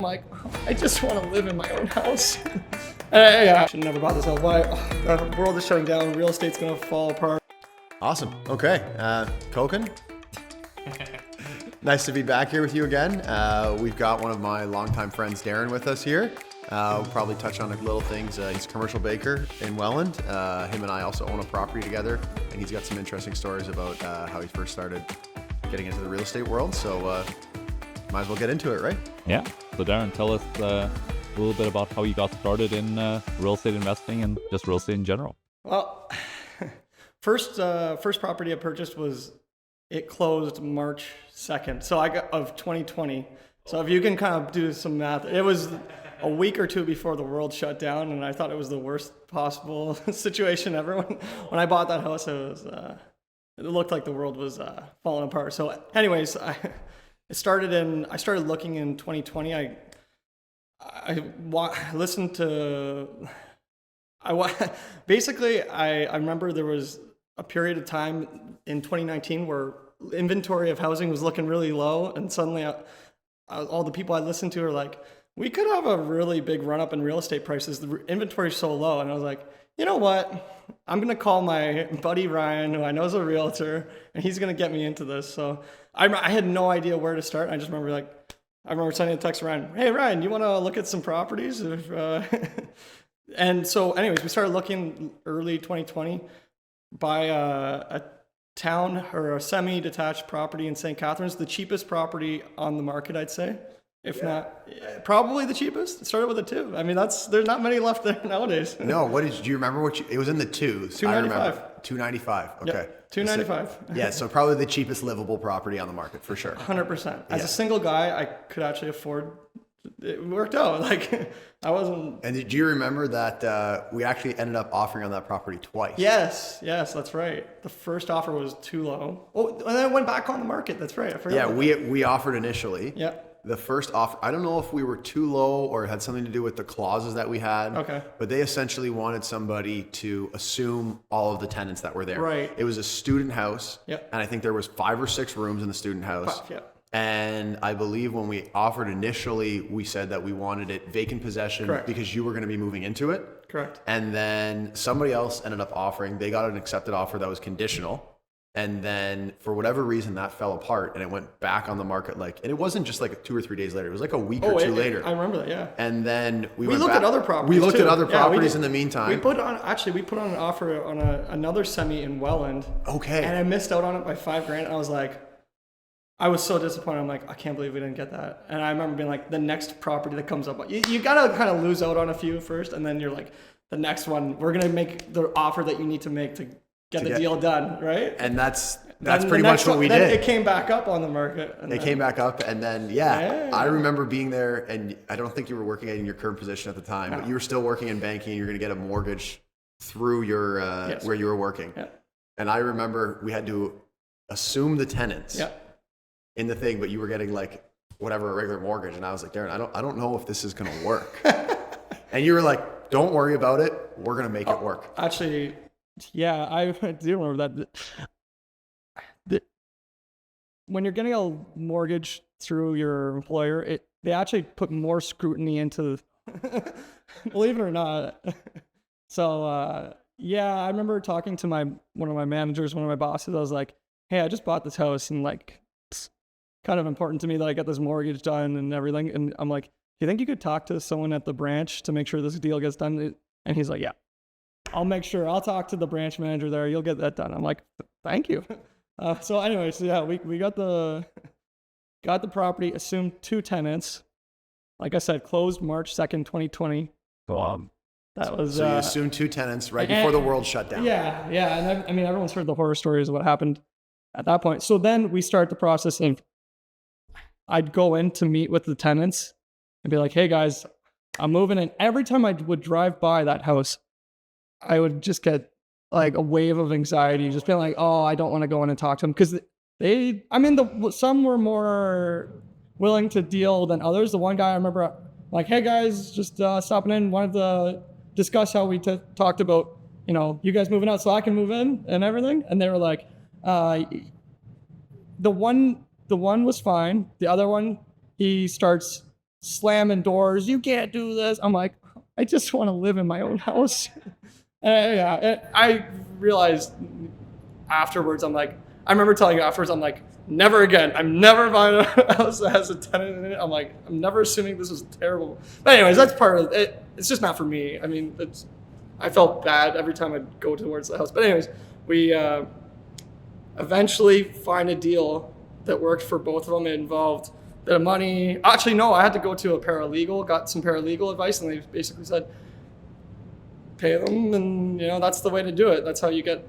I'm like, I just want to live in my own house. I should never bought this house. Why? The world is shutting down. Real estate's gonna fall apart. Awesome. Okay. Koukun? Nice to be back here with you again. We've got one of my longtime friends, Darren, with us here. We'll probably touch on little things. He's a commercial baker in Welland. Him and I also own a property together, and he's got some interesting stories about how he first started getting into the real estate world. So might as well get into it, right? Yeah. So Darren, tell us a little bit about how you got started in real estate investing and just real estate in general. Well, first property I purchased it closed March 2nd, of 2020. So if you can kind of do some math, it was a week or two before the world shut down, and I thought it was the worst possible situation ever. When I bought that house, it looked like the world was falling apart. So anyways, I started looking in 2020. I listened to, basically I remember there was a period of time in 2019 where inventory of housing was looking really low, and suddenly all the people I listened to are like, we could have a really big run up in real estate prices. The inventory is so low. And I was like, you know what? I'm going to call my buddy Ryan, who I know is a realtor, and he's going to get me into this. So I had no idea where to start. I just remember sending a text to Ryan, hey Ryan, you want to look at some properties? And so anyways, we started looking early 2020, buy a town or a semi-detached property in St. Catharines, the cheapest property on the market, I'd say. If not, probably the cheapest. It started with a 2. I mean, there's not many left there nowadays. No, do you remember it was in the 2s? 295. 295. Okay. Yep, 295. Yeah, so probably the cheapest livable property on the market for sure. 100%. As a single guy, I could actually afford. It worked out. Like I wasn't. And did you remember that we actually ended up offering on that property twice? Yes, that's right. The first offer was too low. Oh, and then it went back on the market. That's right. I forgot. Yeah, we offered initially. Yeah. The first offer, I don't know if we were too low or it had something to do with the clauses that we had. Okay. But they essentially wanted somebody to assume all of the tenants that were there. Right. It was a student house. Yep. And I think there was 5 or 6 rooms in the student house. 5, yeah. And I believe when we offered initially, we said that we wanted it vacant possession. Correct. Because you were going to be moving into it. Correct. And then somebody else ended up offering, they got an accepted offer that was conditional. And then for whatever reason that fell apart and it went back on the market and it wasn't just like 2 or 3 days later. It was like a week or two later. I remember that, yeah. And then we looked at other properties. We looked too. at other properties in the We meantime. put on an offer on another semi in Welland. Okay. And I missed out on it by $5,000. And I was so disappointed. I'm like, I can't believe we didn't get that. And I remember being like, the next property that comes up, you gotta kind of lose out on a few first, and then you're like, the next one, we're gonna make the offer that you need to make to get the deal done, right? And that's pretty much what we did. Then it came back up on the market. It came back up, and then I remember being there, and I don't think you were working in your current position at the time, but you were still working in banking, and you're gonna get a mortgage through your where you were working. Yeah. And I remember we had to assume the tenants. Yeah. In the thing, but you were getting like whatever a regular mortgage, and I was like, Darren, I don't know if this is gonna work. And you were like, don't worry about it, we're gonna make it work. Actually, yeah, I do remember that. When you're getting a mortgage through your employer, they actually put more scrutiny into, believe it or not. So I remember talking to one of my managers, one of my bosses. I was like, hey, I just bought this house, and it's kind of important to me that I get this mortgage done and everything. And I'm like, do you think you could talk to someone at the branch to make sure this deal gets done? And he's like, yeah, I'll make sure. I'll talk to the branch manager there. You'll get that done. I'm like, thank you. So anyways, we got the property, assumed 2 tenants. Like I said, closed March 2nd, 2020. That was so you assumed 2 tenants right before the world shut down. Yeah. And I mean, everyone's heard the horror stories of what happened at that point. So then we start the process of, I'd go in to meet with the tenants and be like, hey guys, I'm moving in. Every time I would drive by that house, I would just get like a wave of anxiety, just being like, oh, I don't want to go in and talk to them. Because some were more willing to deal than others. The one guy I remember like, hey guys, just stopping in, wanted to discuss how we talked about, you guys moving out so I can move in and everything. And they were like, the one was fine. The other one, he starts slamming doors. You can't do this. I'm like, I just want to live in my own house. And I realized afterwards, I'm like, I remember telling you afterwards, I'm like, never again. I'm never buying a house that has a tenant in it. I'm like, I'm never assuming this was terrible. But anyways, that's part of it. It's just not for me. I mean, I felt bad every time I'd go towards the house. But anyways, we eventually find a deal that worked for both of them. It involved the money. Actually, no, I had to go to a paralegal, got some paralegal advice, and they basically said, pay them, and that's the way to do it. That's how you get.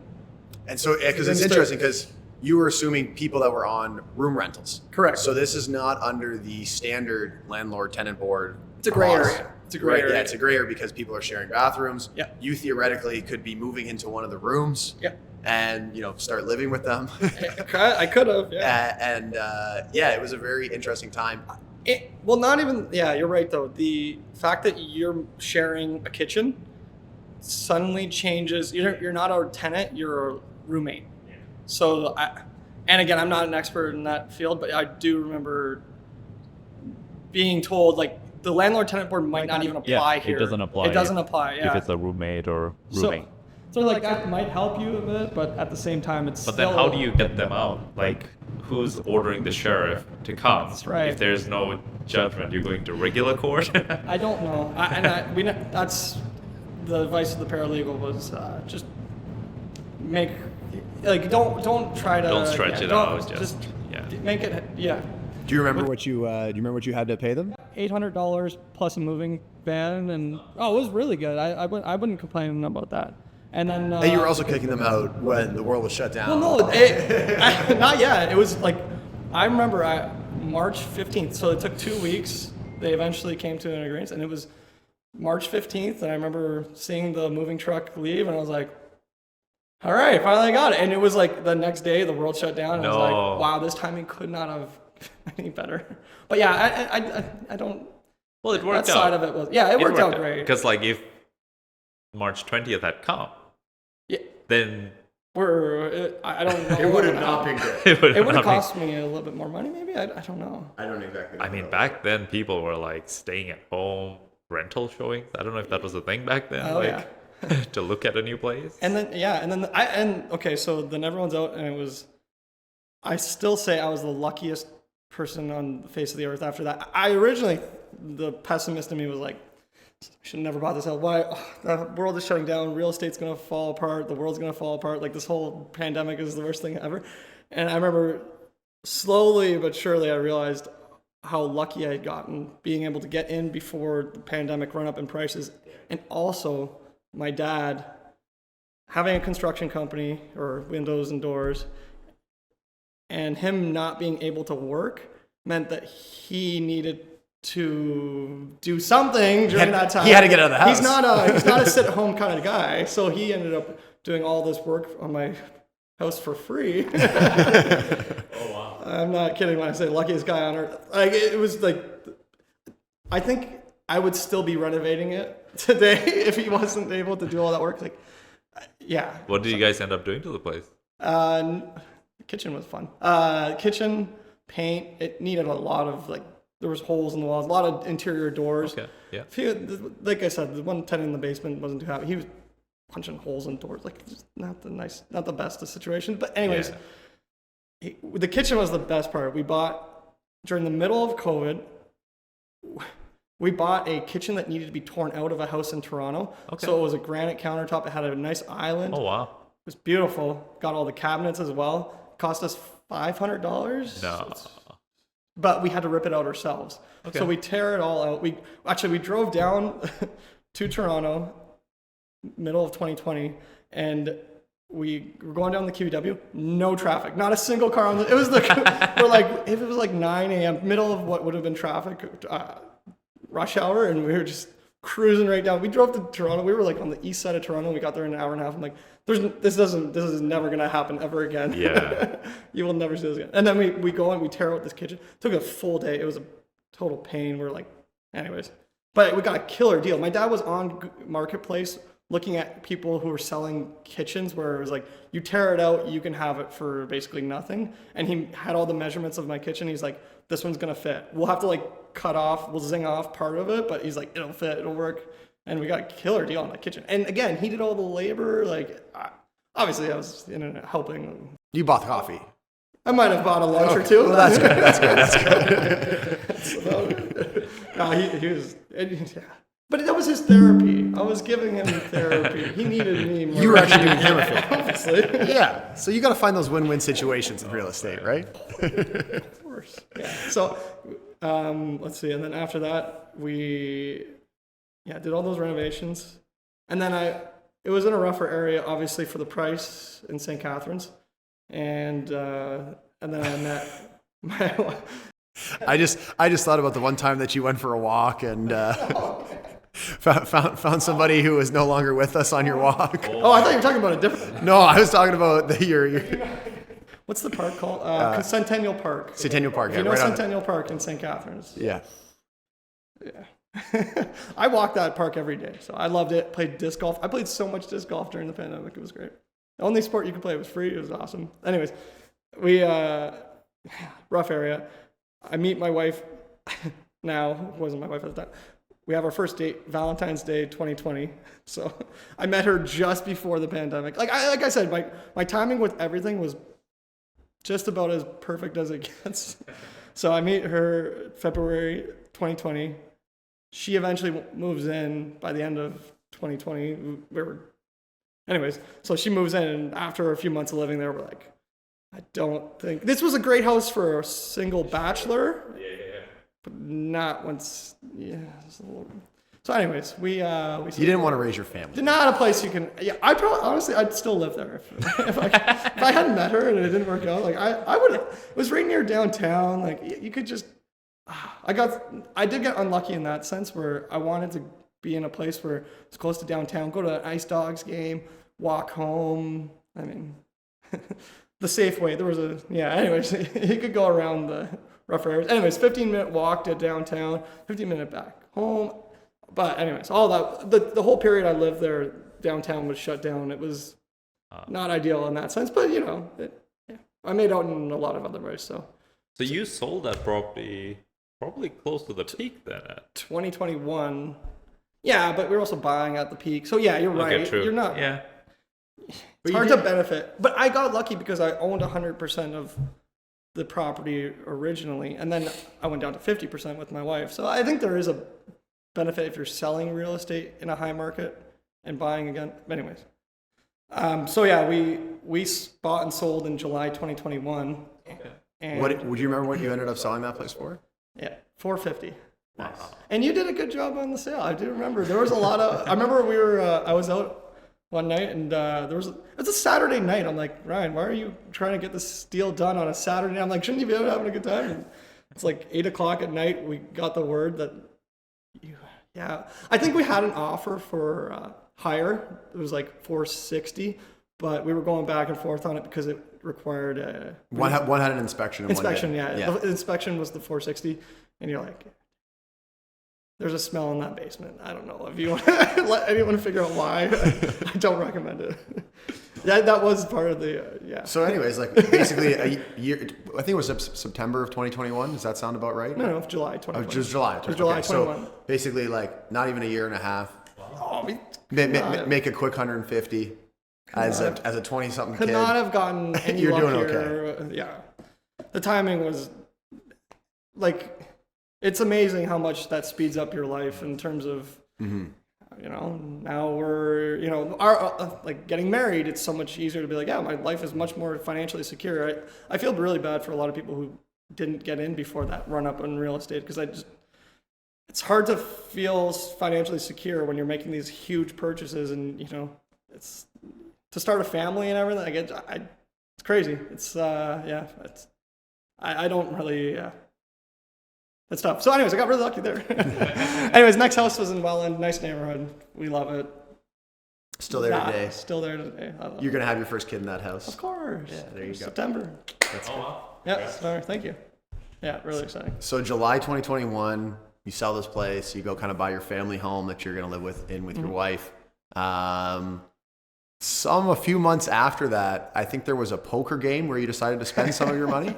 And so, because it's interesting, because you were assuming people that were on room rentals. Correct. So this is not under the standard landlord-tenant board. It's a gray clause. area. It's a gray area. Yeah, it's a gray area because people are sharing bathrooms. Yeah. You theoretically could be moving into one of the rooms. Yeah. And start living with them. I could have. Yeah. It was a very interesting time. Well, not even. Yeah, you're right though. The fact that you're sharing a kitchen suddenly changes. You're not a tenant. You're a roommate. So, and again, I'm not an expert in that field, but I do remember being told like the landlord-tenant board might not even apply here. It doesn't apply. It doesn't apply. Yeah. If it's a roommate or roommate. So like that might help you a bit, but at the same time, it's. But then, how do you get them out? Like, who's ordering the sheriff to come? That's right. If there's no judgment, you're going to regular court. I don't know. That's the advice of the paralegal was just make. Like don't try to. Don't stretch it out. Just make it. Yeah. Do you remember what you had to pay them? $800 plus a moving van, and it was really good. I wouldn't complain about that. And then. And you were also kicking them out when the world was shut down. Well, no, not yet. It was like I remember March 15th. So it took 2 weeks. They eventually came to an agreement, and it was March 15th. And I remember seeing the moving truck leave, and I was like. All right, finally got it. And it was like the next day the world shut down. And I was like, wow, this timing could not have any better. But yeah, I don't. Well, it worked out. That side of it was, it worked out great. Because like if March 20th had come, then I don't know. It would have not been good. it would have cost me a little bit more money, maybe. I don't know. I don't exactly. I mean, back then people were like staying at home, rental showings. I don't know if that was a thing back then. Oh yeah. To look at a new place. And then okay, so then everyone's out, and it was. I still say I was the luckiest person on the face of the earth after that. I originally, the pessimist in me was like, I should have never bought this house. Why? The world is shutting down. Real estate's gonna fall apart. The world's gonna fall apart. Like this whole pandemic is the worst thing ever. And I remember slowly but surely I realized how lucky I had gotten being able to get in before the pandemic run up in prices, and also. My dad, having a construction company or windows and doors, and him not being able to work meant that he needed to do something during that time. He had to get out of the house. He's not a sit-at-home kind of guy, so he ended up doing all this work on my house for free. Oh wow! I'm not kidding when I say luckiest guy on earth. Like it was like, I think I would still be renovating it today if he wasn't able to do all that work. Like, yeah. What did you guys end up doing to the place? The kitchen was fun. Kitchen, paint. It needed a lot of there was holes in the walls, a lot of interior doors. Okay. Yeah. Like I said, the one tenant in the basement wasn't too happy. He was punching holes in doors. Like, just not the best of situations. But anyways, the kitchen was the best part. We bought during the middle of COVID. We bought a kitchen that needed to be torn out of a house in Toronto. Okay. So it was a granite countertop. It had a nice island. Oh, wow. It was beautiful. Got all the cabinets as well. Cost us $500. No. But we had to rip it out ourselves. Okay. So we tear it all out. We drove down to Toronto, middle of 2020, and we were going down the QEW. No traffic. Not a single car on the. It was if it was like 9 a.m., middle of what would have been traffic. Rush hour, and we were just cruising right down. We drove to Toronto. We were like on the east side of Toronto. We got there in an hour and a half. I'm like, this is never gonna happen ever again. Yeah. You will never see this again. And then we go and we tear out this kitchen. It took a full day. It was a total pain. We're like, anyways, but we got a killer deal. My dad was on Marketplace looking at people who were selling kitchens where it was like, you tear it out, you can have it for basically nothing. And he had all the measurements of my kitchen. He's like, this one's gonna fit. We'll have to cut off, we'll zing off part of it, but he's like, it'll fit, it'll work. And we got a killer deal on the kitchen. And again, he did all the labor. Like, obviously I was helping. You bought the coffee. I might have bought a lunch or two. Well, that's good. That's good. No, he was, yeah. But that was his therapy. I was giving him therapy. He needed me more. You were actually doing him a favor. Obviously. Yeah. So you got to find those win-win situations in real estate, right? Of course. Yeah. So, let's see. And then after that, we did all those renovations. And then it was in a rougher area, obviously, for the price in St. Catharines. And then I met my wife. I just thought about the one time that you went for a walk and found somebody who was no longer with us on your walk. Oh, I thought you were talking about a different. No, I was talking about your What's the park called? Centennial Park. Centennial Park. If you know Centennial Park in St. Catharines. Yeah. Yeah. I walked that park every day, so I loved it. Played disc golf. I played so much disc golf during the pandemic. It was great. The only sport you could play. It was free. It was awesome. Anyways, we rough area. I meet my wife now. It wasn't my wife at the time. We have our first date, Valentine's Day 2020. So I met her just before the pandemic. Like I said, my timing with everything was just about as perfect as it gets. So I meet her February 2020. She eventually moves in by the end of 2020. Anyways, so she moves in, and after a few months of living there, we're like, I don't think this was a great house for a single bachelor. Yeah. But not once. Yeah. So, anyways, we you didn't want to raise your family. Not a place you can. Yeah, I probably honestly I'd still live there if I hadn't met her and it didn't work out. Like I would. It was right near downtown. Like you could just. I did get unlucky in that sense where I wanted to be in a place where it's close to downtown, go to an Ice Dogs game, walk home. I mean, the Safeway. There was anyways, you could go around the rough areas. Anyways, 15-minute walk to downtown, 15-minute back home. But anyways, all that, the whole period I lived there, downtown was shut down. It was not ideal in that sense, but I made out in a lot of other ways. So you sold that property probably close to the peak then at 2021. Yeah, but we were also buying at the peak. So yeah, you're right. Okay, true. You're not. Yeah. It's hard to benefit. But I got lucky because I owned 100% of the property originally, and then I went down to 50% with my wife. So I think there is a benefit if you're selling real estate in a high market and buying again. Anyways. So yeah, we bought and sold in July 2021. Okay. And Would you remember what you ended up selling that place for? Yeah, $450. Nice. And you did a good job on the sale. I do remember there was a lot of. I remember we were. I was out one night and it's a Saturday night. I'm like, Ryan, why are you trying to get this deal done on a Saturday night? I'm like, shouldn't you be out having a good time? And it's like 8:00 at night. We got the word that. I think we had an offer for higher. It was like $460, but we were going back and forth on it because it required a one had an inspection. And inspection, one yeah. The inspection was the $460, and you're like, there's a smell in that basement. I don't know if you want to let anyone figure out why. I don't recommend it. That was part of the So, anyways, like basically a year. I think it was September of 2021. Does that sound about right? No, July 2021. Oh, just July. It was July 21. So basically, like not even a year and a half. Oh, Make a quick 150 as a 20-something kid. Could not have gotten any You're luckier. doing okay. Yeah, the timing was like. It's amazing how much that speeds up your life in terms of, now we're, our like getting married. It's so much easier to be like, yeah, my life is much more financially secure. I feel really bad for a lot of people who didn't get in before that run up in real estate because it's hard to feel financially secure when you're making these huge purchases and, it's to start a family and everything. Like it's crazy. It's, I don't really, That's tough. So anyways, I got really lucky there. Anyways, next house was in Welland. Nice neighborhood. We love it. Still there today. Still there today. You're going to have your first kid in that house. Of course. Yeah, there you go. September. That's good. Yeah, September. Thank you. Yeah, really exciting. So July 2021, you sell this place. You go kind of buy your family home that you're going to live with your wife. A few months after that, I think there was a poker game where you decided to spend some of your money.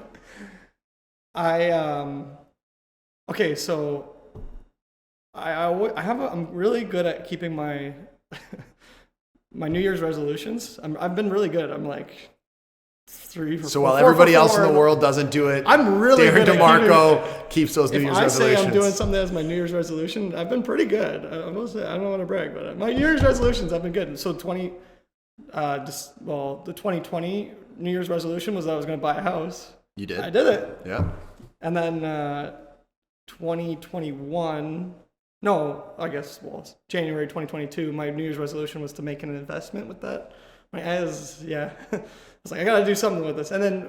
Okay, so I'm really good at keeping my my New Year's resolutions. I've been really good. I'm like 3 for So 4, while 4 for everybody else in 4. the world doesn't do it, I'm really Darren good at Dimarco keeps those New If Year's I resolutions. say I'm doing something as my New Year's resolution, I've been pretty good. I will say, I don't want to brag, but my New Year's resolutions have been good. So the 2020 New Year's resolution was that I was going to buy a house. You did? I did it. Yeah. And then 2021, no, I guess, it's January 2022, my New Year's resolution was to make an investment with that. I was like, I got to do something with this. And then,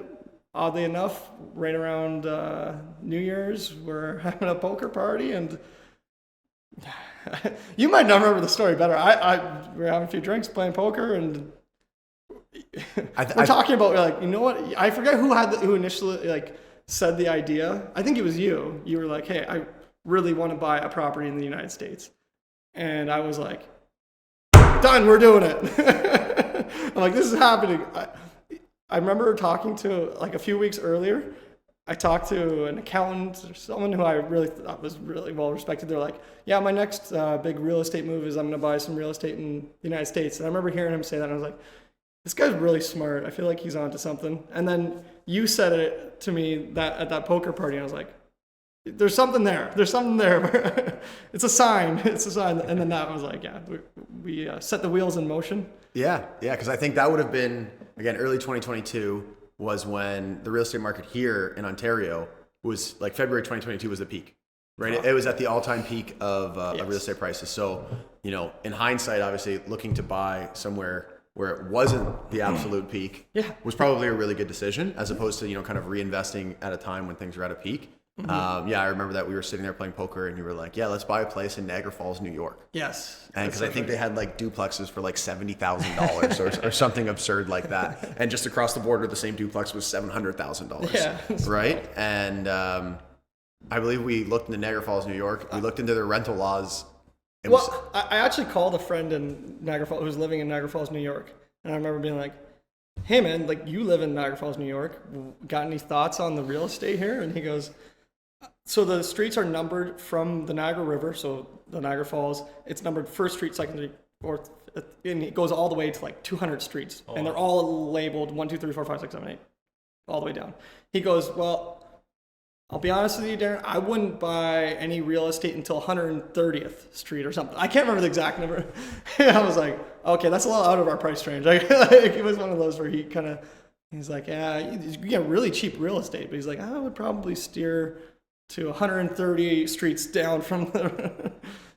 oddly enough, right around New Year's, we're having a poker party, and you might not remember the story better. We're having a few drinks, playing poker, and we're talking about, like, you know what? I forget who initially said the idea. I think it was you. You were like, hey, I really want to buy a property in the United States. And I was like, done, we're doing it. I'm like, this is happening. I remember talking to, like, a few weeks earlier, I talked to an accountant or someone who I really thought was really well respected. They're like, yeah, my next big real estate move is I'm going to buy some real estate in the United States. And I remember hearing him say that, and I was like, this guy's really smart. I feel like he's onto something. And then you said it to me at that poker party, and I was like, there's something there. There's something there. It's a sign. It's a sign. And then that was like, yeah, we set the wheels in motion. Yeah, because I think that would have been, again, early 2022 was when the real estate market here in Ontario was, like, February 2022 was the peak, right? It was at the all-time peak of real estate prices. So, in hindsight, obviously, looking to buy somewhere where it wasn't the absolute peak was probably a really good decision, as opposed to, kind of reinvesting at a time when things were at a peak. I remember that we were sitting there playing poker, and you were like, yeah, let's buy a place in Niagara Falls, New York. Yes. And because I think they had, like, duplexes for like $70,000 or something absurd like that. And just across the border, the same duplex was $700,000. Yeah. Right. And I believe we looked into Niagara Falls, New York. We looked into their rental laws. I actually called a friend in Niagara Falls who was living in Niagara Falls, New York. And I remember being like, hey, man, like, you live in Niagara Falls, New York. Got any thoughts on the real estate here? And he goes, so the streets are numbered from the Niagara River, so the Niagara Falls. It's numbered first street, second street, fourth, and it goes all the way to like 200 streets. And they're all labeled 1, 2, 3, 4, 5, 6, 7, 8, all the way down. He goes, well, I'll be honest with you, Darren, I wouldn't buy any real estate until 130th Street or something. I can't remember the exact number. I was like, okay, that's a lot out of our price range. Like, it was one of those where he's like, yeah, you get really cheap real estate. But he's like, I would probably steer to 130 streets down from the...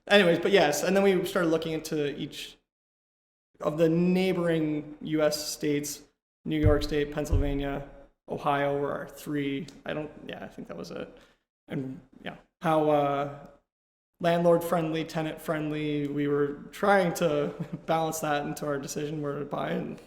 Anyways, but yes. And then we started looking into each of the neighboring U.S. states, New York State, Pennsylvania, Ohio were our 3. I think that was it. And how landlord friendly, tenant friendly. We were trying to balance that into our decision where to buy, and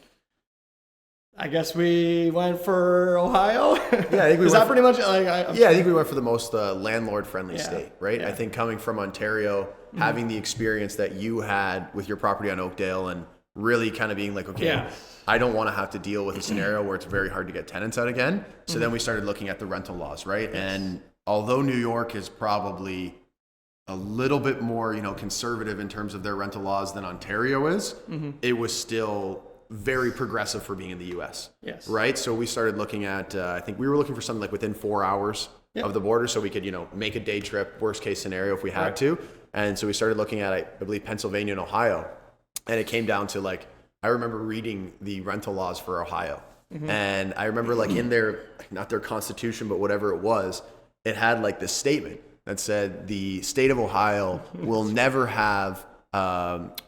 I guess we went for Ohio. Yeah, I think we Is that pretty much like? I think we went for the most landlord friendly state, right? Yeah. I think coming from Ontario, having the experience that you had with your property on Oakdale, and really kind of being like, okay, I don't want to have to deal with a scenario where it's very hard to get tenants out again. So then we started looking at the rental laws, right? Yes. And although New York is probably a little bit more, conservative in terms of their rental laws than Ontario is, it was still very progressive for being in the US. Yes. Right? So we started looking at, I think we were looking for something like within 4 hours of the border, so we could, make a day trip, worst case scenario if we had to. And so we started looking at, I believe, Pennsylvania and Ohio. And it came down to, like, I remember reading the rental laws for Ohio. And I remember, like, in their, not their constitution, but whatever it was, it had like this statement that said the state of Ohio will never have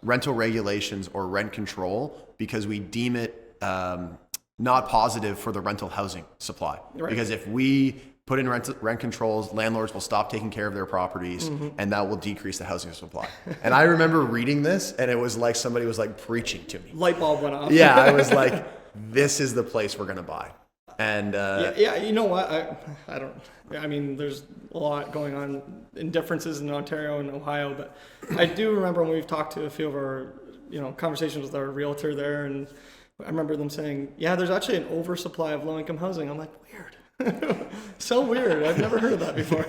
rental regulations or rent control because we deem it not positive for the rental housing supply. Right. Because if we put in rent controls, landlords will stop taking care of their properties, and that will decrease the housing supply. And I remember reading this, and it was like somebody was like preaching to me. Light bulb went off. Yeah, I was like, this is the place we're going to buy. And you know what? I don't. I mean, there's a lot going on in differences in Ontario and Ohio, but I do remember when we've talked to a few of our, conversations with our realtor there, and I remember them saying, yeah, there's actually an oversupply of low-income housing. I'm like, weird. So weird. I've never heard of that before.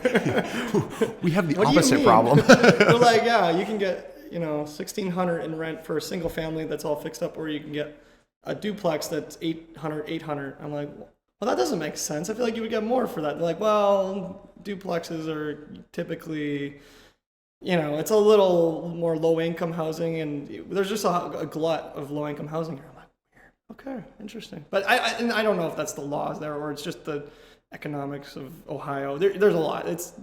We have the What do you opposite mean? problem. We're like, yeah, you can get, $1,600 in rent for a single family that's all fixed up, or you can get a duplex that's 800. I'm like, well, that doesn't make sense. I feel like you would get more for that. They're like, well, duplexes are typically, it's a little more low income housing, and there's just a glut of low income housing here. I'm like, weird. Okay, interesting. But I don't know if that's the laws there or it's just the economics of Ohio. There's a lot. It's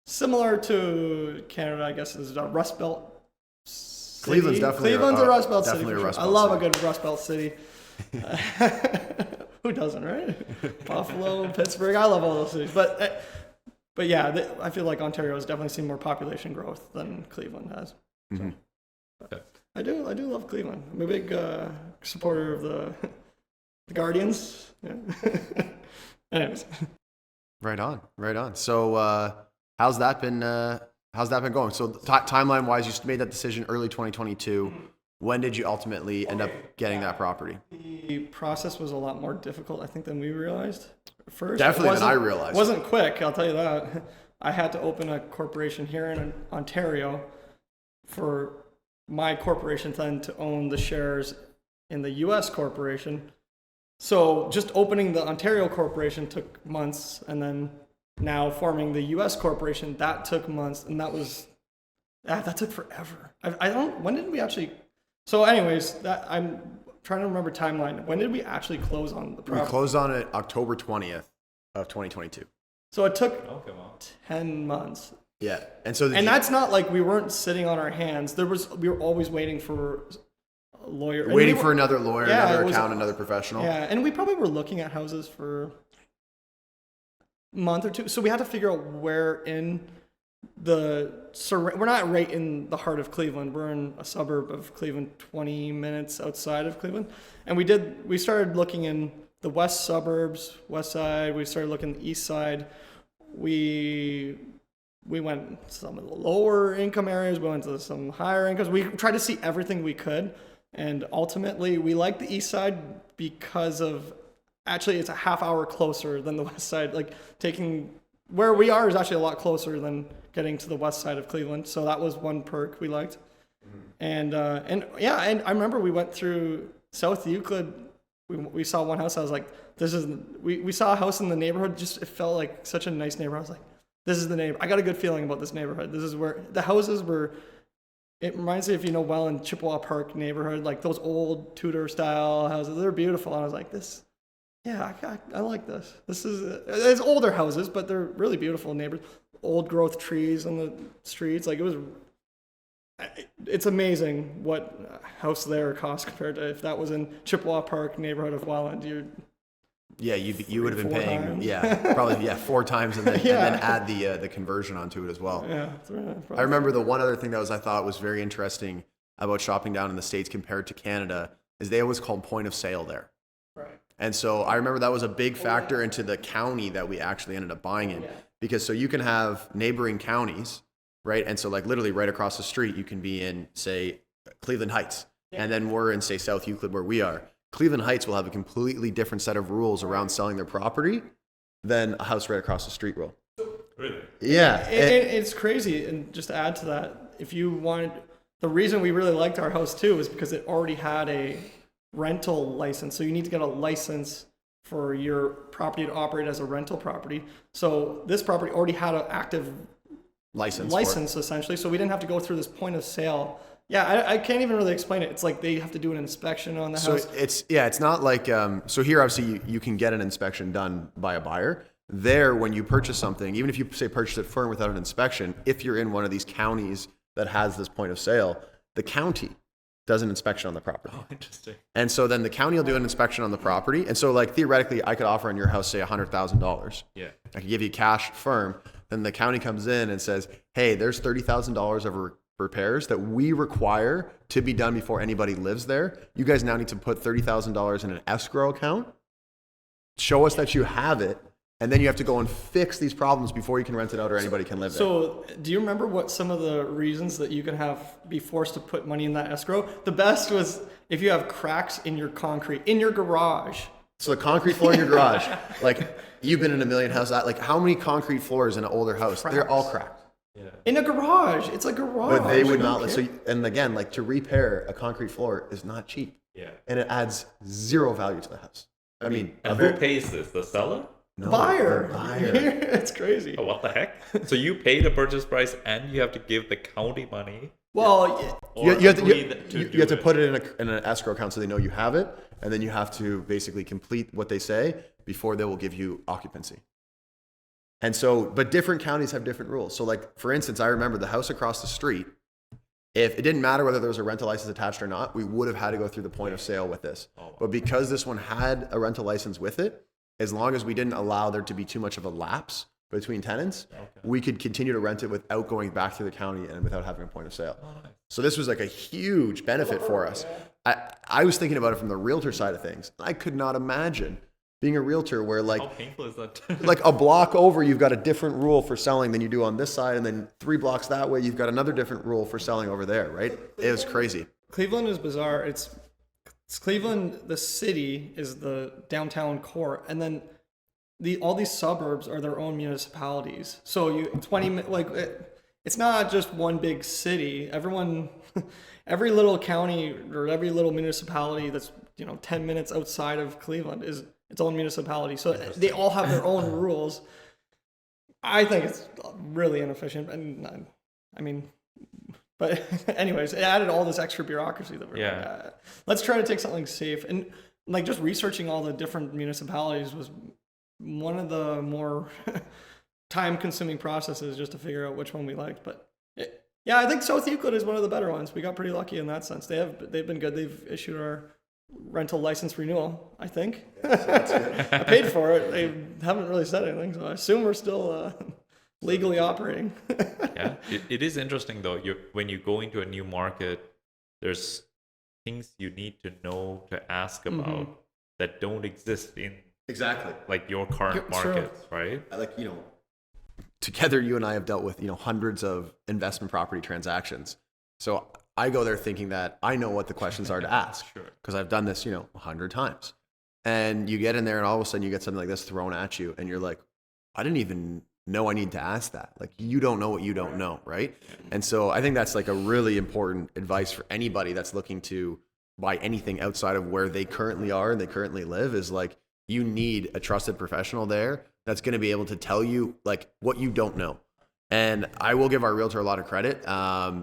similar to Canada, I guess. Is a Rust Belt city. Cleveland's definitely a Rust Belt city. definitely a Rust I Belt love city. a good Rust Belt city. Who doesn't, right? Buffalo, Pittsburgh. I love all those cities. But yeah, I feel like Ontario has definitely seen more population growth than Cleveland has. So. Mhm. I do love Cleveland. I'm a big supporter of the Guardians. Yeah. Anyways. Right on. So how's that been going? So timeline wise, you made that decision early 2022. When did you ultimately end up getting that property? The process was a lot more difficult, I think, than we realized at first. Definitely than I realized. It wasn't quick, I'll tell you that. I had to open a corporation here in Ontario for my corporation then to own the shares in the U.S. corporation. So just opening the Ontario corporation took months, and then now forming the U.S. corporation, that took months, and that took forever. When did we actually... So anyways, I'm trying to remember timeline. When did we actually close on the property? We closed on it October 20th of 2022. So it took 10 months. Yeah. And so that's not like we weren't sitting on our hands. We were always waiting for a lawyer. waiting for another lawyer, Yeah, another it was- accountant, another professional. Yeah, and we probably were looking at houses for a month or two. So we had to figure out where in we're not right in the heart of Cleveland. We're in a suburb of Cleveland, 20 minutes outside of Cleveland. And we started looking in the west suburbs, west side. We started looking the east side. We went some of the lower income areas. We went to some higher incomes. We tried to see everything we could. And ultimately, we liked the east side because of, actually, it's a half hour closer than the west side. Like, where we are is actually a lot closer than getting to the west side of Cleveland. So that was one perk we liked. And I remember we went through South Euclid. We saw one house. I was like, we saw a house in the neighborhood. Just, it felt like such a nice neighborhood. I was like, this is the neighborhood. I got a good feeling about this neighborhood. This is where the houses were. It reminds me, if you know well, in Chippewa Park neighborhood, like those old Tudor style houses. They're beautiful. And I was like, I like this. It's older houses, but they're really beautiful neighborhoods. Old growth trees on the streets. Like, it's amazing what a house there costs compared to if that was in Chippewa Park neighborhood of Welland. You would have been 4 paying, times. probably 4 times, and then and then add the conversion onto it as well. Yeah, I remember the one other thing I thought was very interesting about shopping down in the States compared to Canada is they always called point of sale there. Right. And so I remember that was a big factor into the county that we actually ended up buying in, because so you can have neighboring counties, right? And so like literally right across the street, you can be in, say, Cleveland Heights, and then we're in, say, South Euclid where we are. Cleveland Heights will have a completely different set of rules around selling their property than a house right across the street will. Really? Yeah. It's crazy. And just to add to that, the reason we really liked our house too is because it already had a rental license. So you need to get a license for your property to operate as a rental property. So this property already had an active license essentially. So we didn't have to go through this point of sale. Yeah, I can't even really explain it. It's like they have to do an inspection on the house. So it's not like, so here obviously you can get an inspection done by a buyer. There, when you purchase something, even if you say purchase it firm without an inspection, if you're in one of these counties that has this point of sale, the county does an inspection on the property. Oh, interesting. And so then the county will do an inspection on the property. And so like theoretically, I could offer on your house, say $100,000. Yeah. I could give you cash firm. Then the county comes in and says, hey, there's $30,000 of repairs that we require to be done before anybody lives there. You guys now need to put $30,000 in an escrow account. Show us that you have it. And then you have to go and fix these problems before you can rent it out or anybody can live there. So do you remember what some of the reasons that you can be forced to put money in that escrow? The best was if you have cracks in your concrete, in your garage. So the concrete floor in your garage, like you've been in a million houses, like how many concrete floors in an older house? They're all cracked. Yeah. In a garage. It's a garage. But they would not. So, and again, like to repair a concrete floor is not cheap. Yeah. And it adds zero value to the house. I mean, And who pays this? The seller? no, Buyer. the buyer. It's crazy. Oh, what the heck? So you pay the purchase price and you have to give the county money? Well, Or You have to, agree you have to put it in an escrow account so they know you have it, and then you have to basically complete what they say before they will give you occupancy. And so, but different counties have different rules. So like, for instance, I remember the house across the street, if it didn't matter whether there was a rental license attached or not, we would have had to go through the point of sale with this. Oh, wow. But because this one had a rental license with it, as long as we didn't allow there to be too much of a lapse between tenants, we could continue to rent it without going back to the county and without having a point of sale. nice. So this was like a huge benefit for us. I was thinking about it from the realtor side of things. I could not imagine being a realtor where like How painful is that? like a block over, you've got a different rule for selling than you do on this side. And then 3 blocks that way, you've got another different rule for selling over there, right? It was crazy. Cleveland is bizarre. It's Cleveland, the city is the downtown core, and then all these suburbs are their own municipalities. So it's not just one big city. Every little county or every little municipality that's 10 minutes outside of Cleveland is its own municipality. So they all have their own rules. I think it's really inefficient, and I mean. But anyways, it added all this extra bureaucracy that we're like, let's try to take something safe. And like just researching all the different municipalities was one of the more time-consuming processes just to figure out which one we liked. But I think South Euclid is one of the better ones. We got pretty lucky in that sense. They've been good. They've issued our rental license renewal, I think. I paid for it. They haven't really said anything, so I assume we're still legally operating. Yeah, it is interesting though. When you go into a new market, there's things you need to know to ask about that don't exist in Exactly. like your current markets, right? Like, together you and I have dealt with, hundreds of investment property transactions. So I go there thinking that I know what the questions are to ask because I've done this, 100 times. And you get in there and all of a sudden you get something like this thrown at you and you're like, I didn't even know I need to ask that. Like, you don't know what you don't know, right? And so I think that's like a really important advice for anybody that's looking to buy anything outside of where they currently are and they currently live is like, you need a trusted professional there that's going to be able to tell you like what you don't know. And I will give our realtor a lot of credit.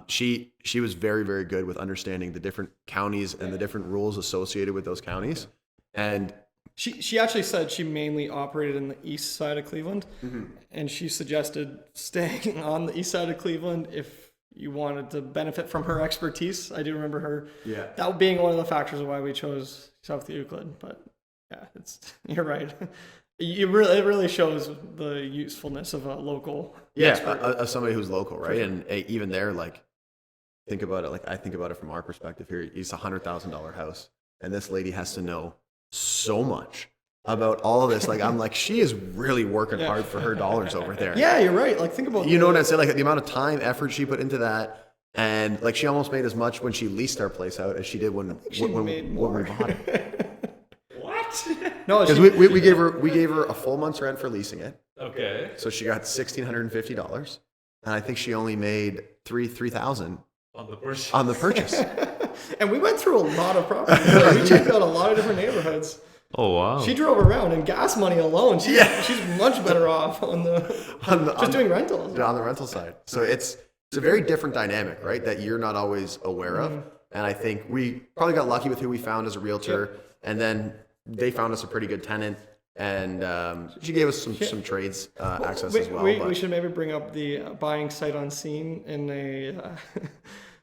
She was very, very good with understanding the different counties and the different rules associated with those counties. And She actually said she mainly operated in the east side of Cleveland, and she suggested staying on the east side of Cleveland if you wanted to benefit from her expertise. I do remember her that being one of the factors of why we chose South Euclid. But yeah, you're right. It really shows the usefulness of a local expert. Of somebody who's local, right? And even there, like, think about it. Like, I think about it from our perspective here. It's $100,000 house, and this lady has to know so much about all of this. Like, I'm like, she is really working hard for her dollars over there. Yeah, you're right. Like, think about know what I'm saying? Like, the amount of time, effort she put into that, and like, she almost made as much when she leased our place out as she did when we bought it. What? No, Because we gave her a full month's rent for leasing it. Okay. So she got $1,650, and I think she only made $3,000 on the purchase. And we went through a lot of properties. We checked out a lot of different neighborhoods. Oh wow. She drove around, and gas money alone, she's much better off on doing rentals. On the rental side. So it's a very different dynamic, right? That you're not always aware of. And I think we probably got lucky with who we found as a realtor, and then they found us a pretty good tenant, and she gave us some trades access as well. We should maybe bring up the buying sight unseen in a.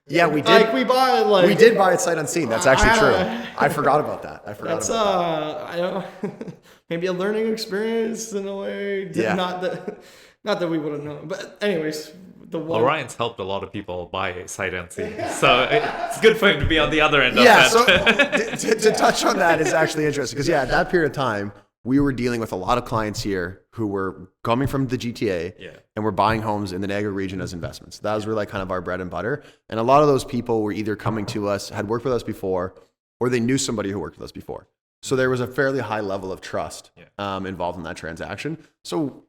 Yeah, we did. Like we did buy it sight unseen. That's actually true. I forgot about that. I don't. Maybe a learning experience in a way. Yeah. Not that we would have known. But anyways, Ryan's helped a lot of people buy sight unseen, so it's good for him to be on the other end of yeah. that. So to touch on that is actually interesting because at that period of time, we were dealing with a lot of clients here who were coming from the GTA and were buying homes in the Niagara region as investments. That was really like kind of our bread and butter. And a lot of those people were either coming to us, had worked with us before, or they knew somebody who worked with us before. So there was a fairly high level of trust involved in that transaction. So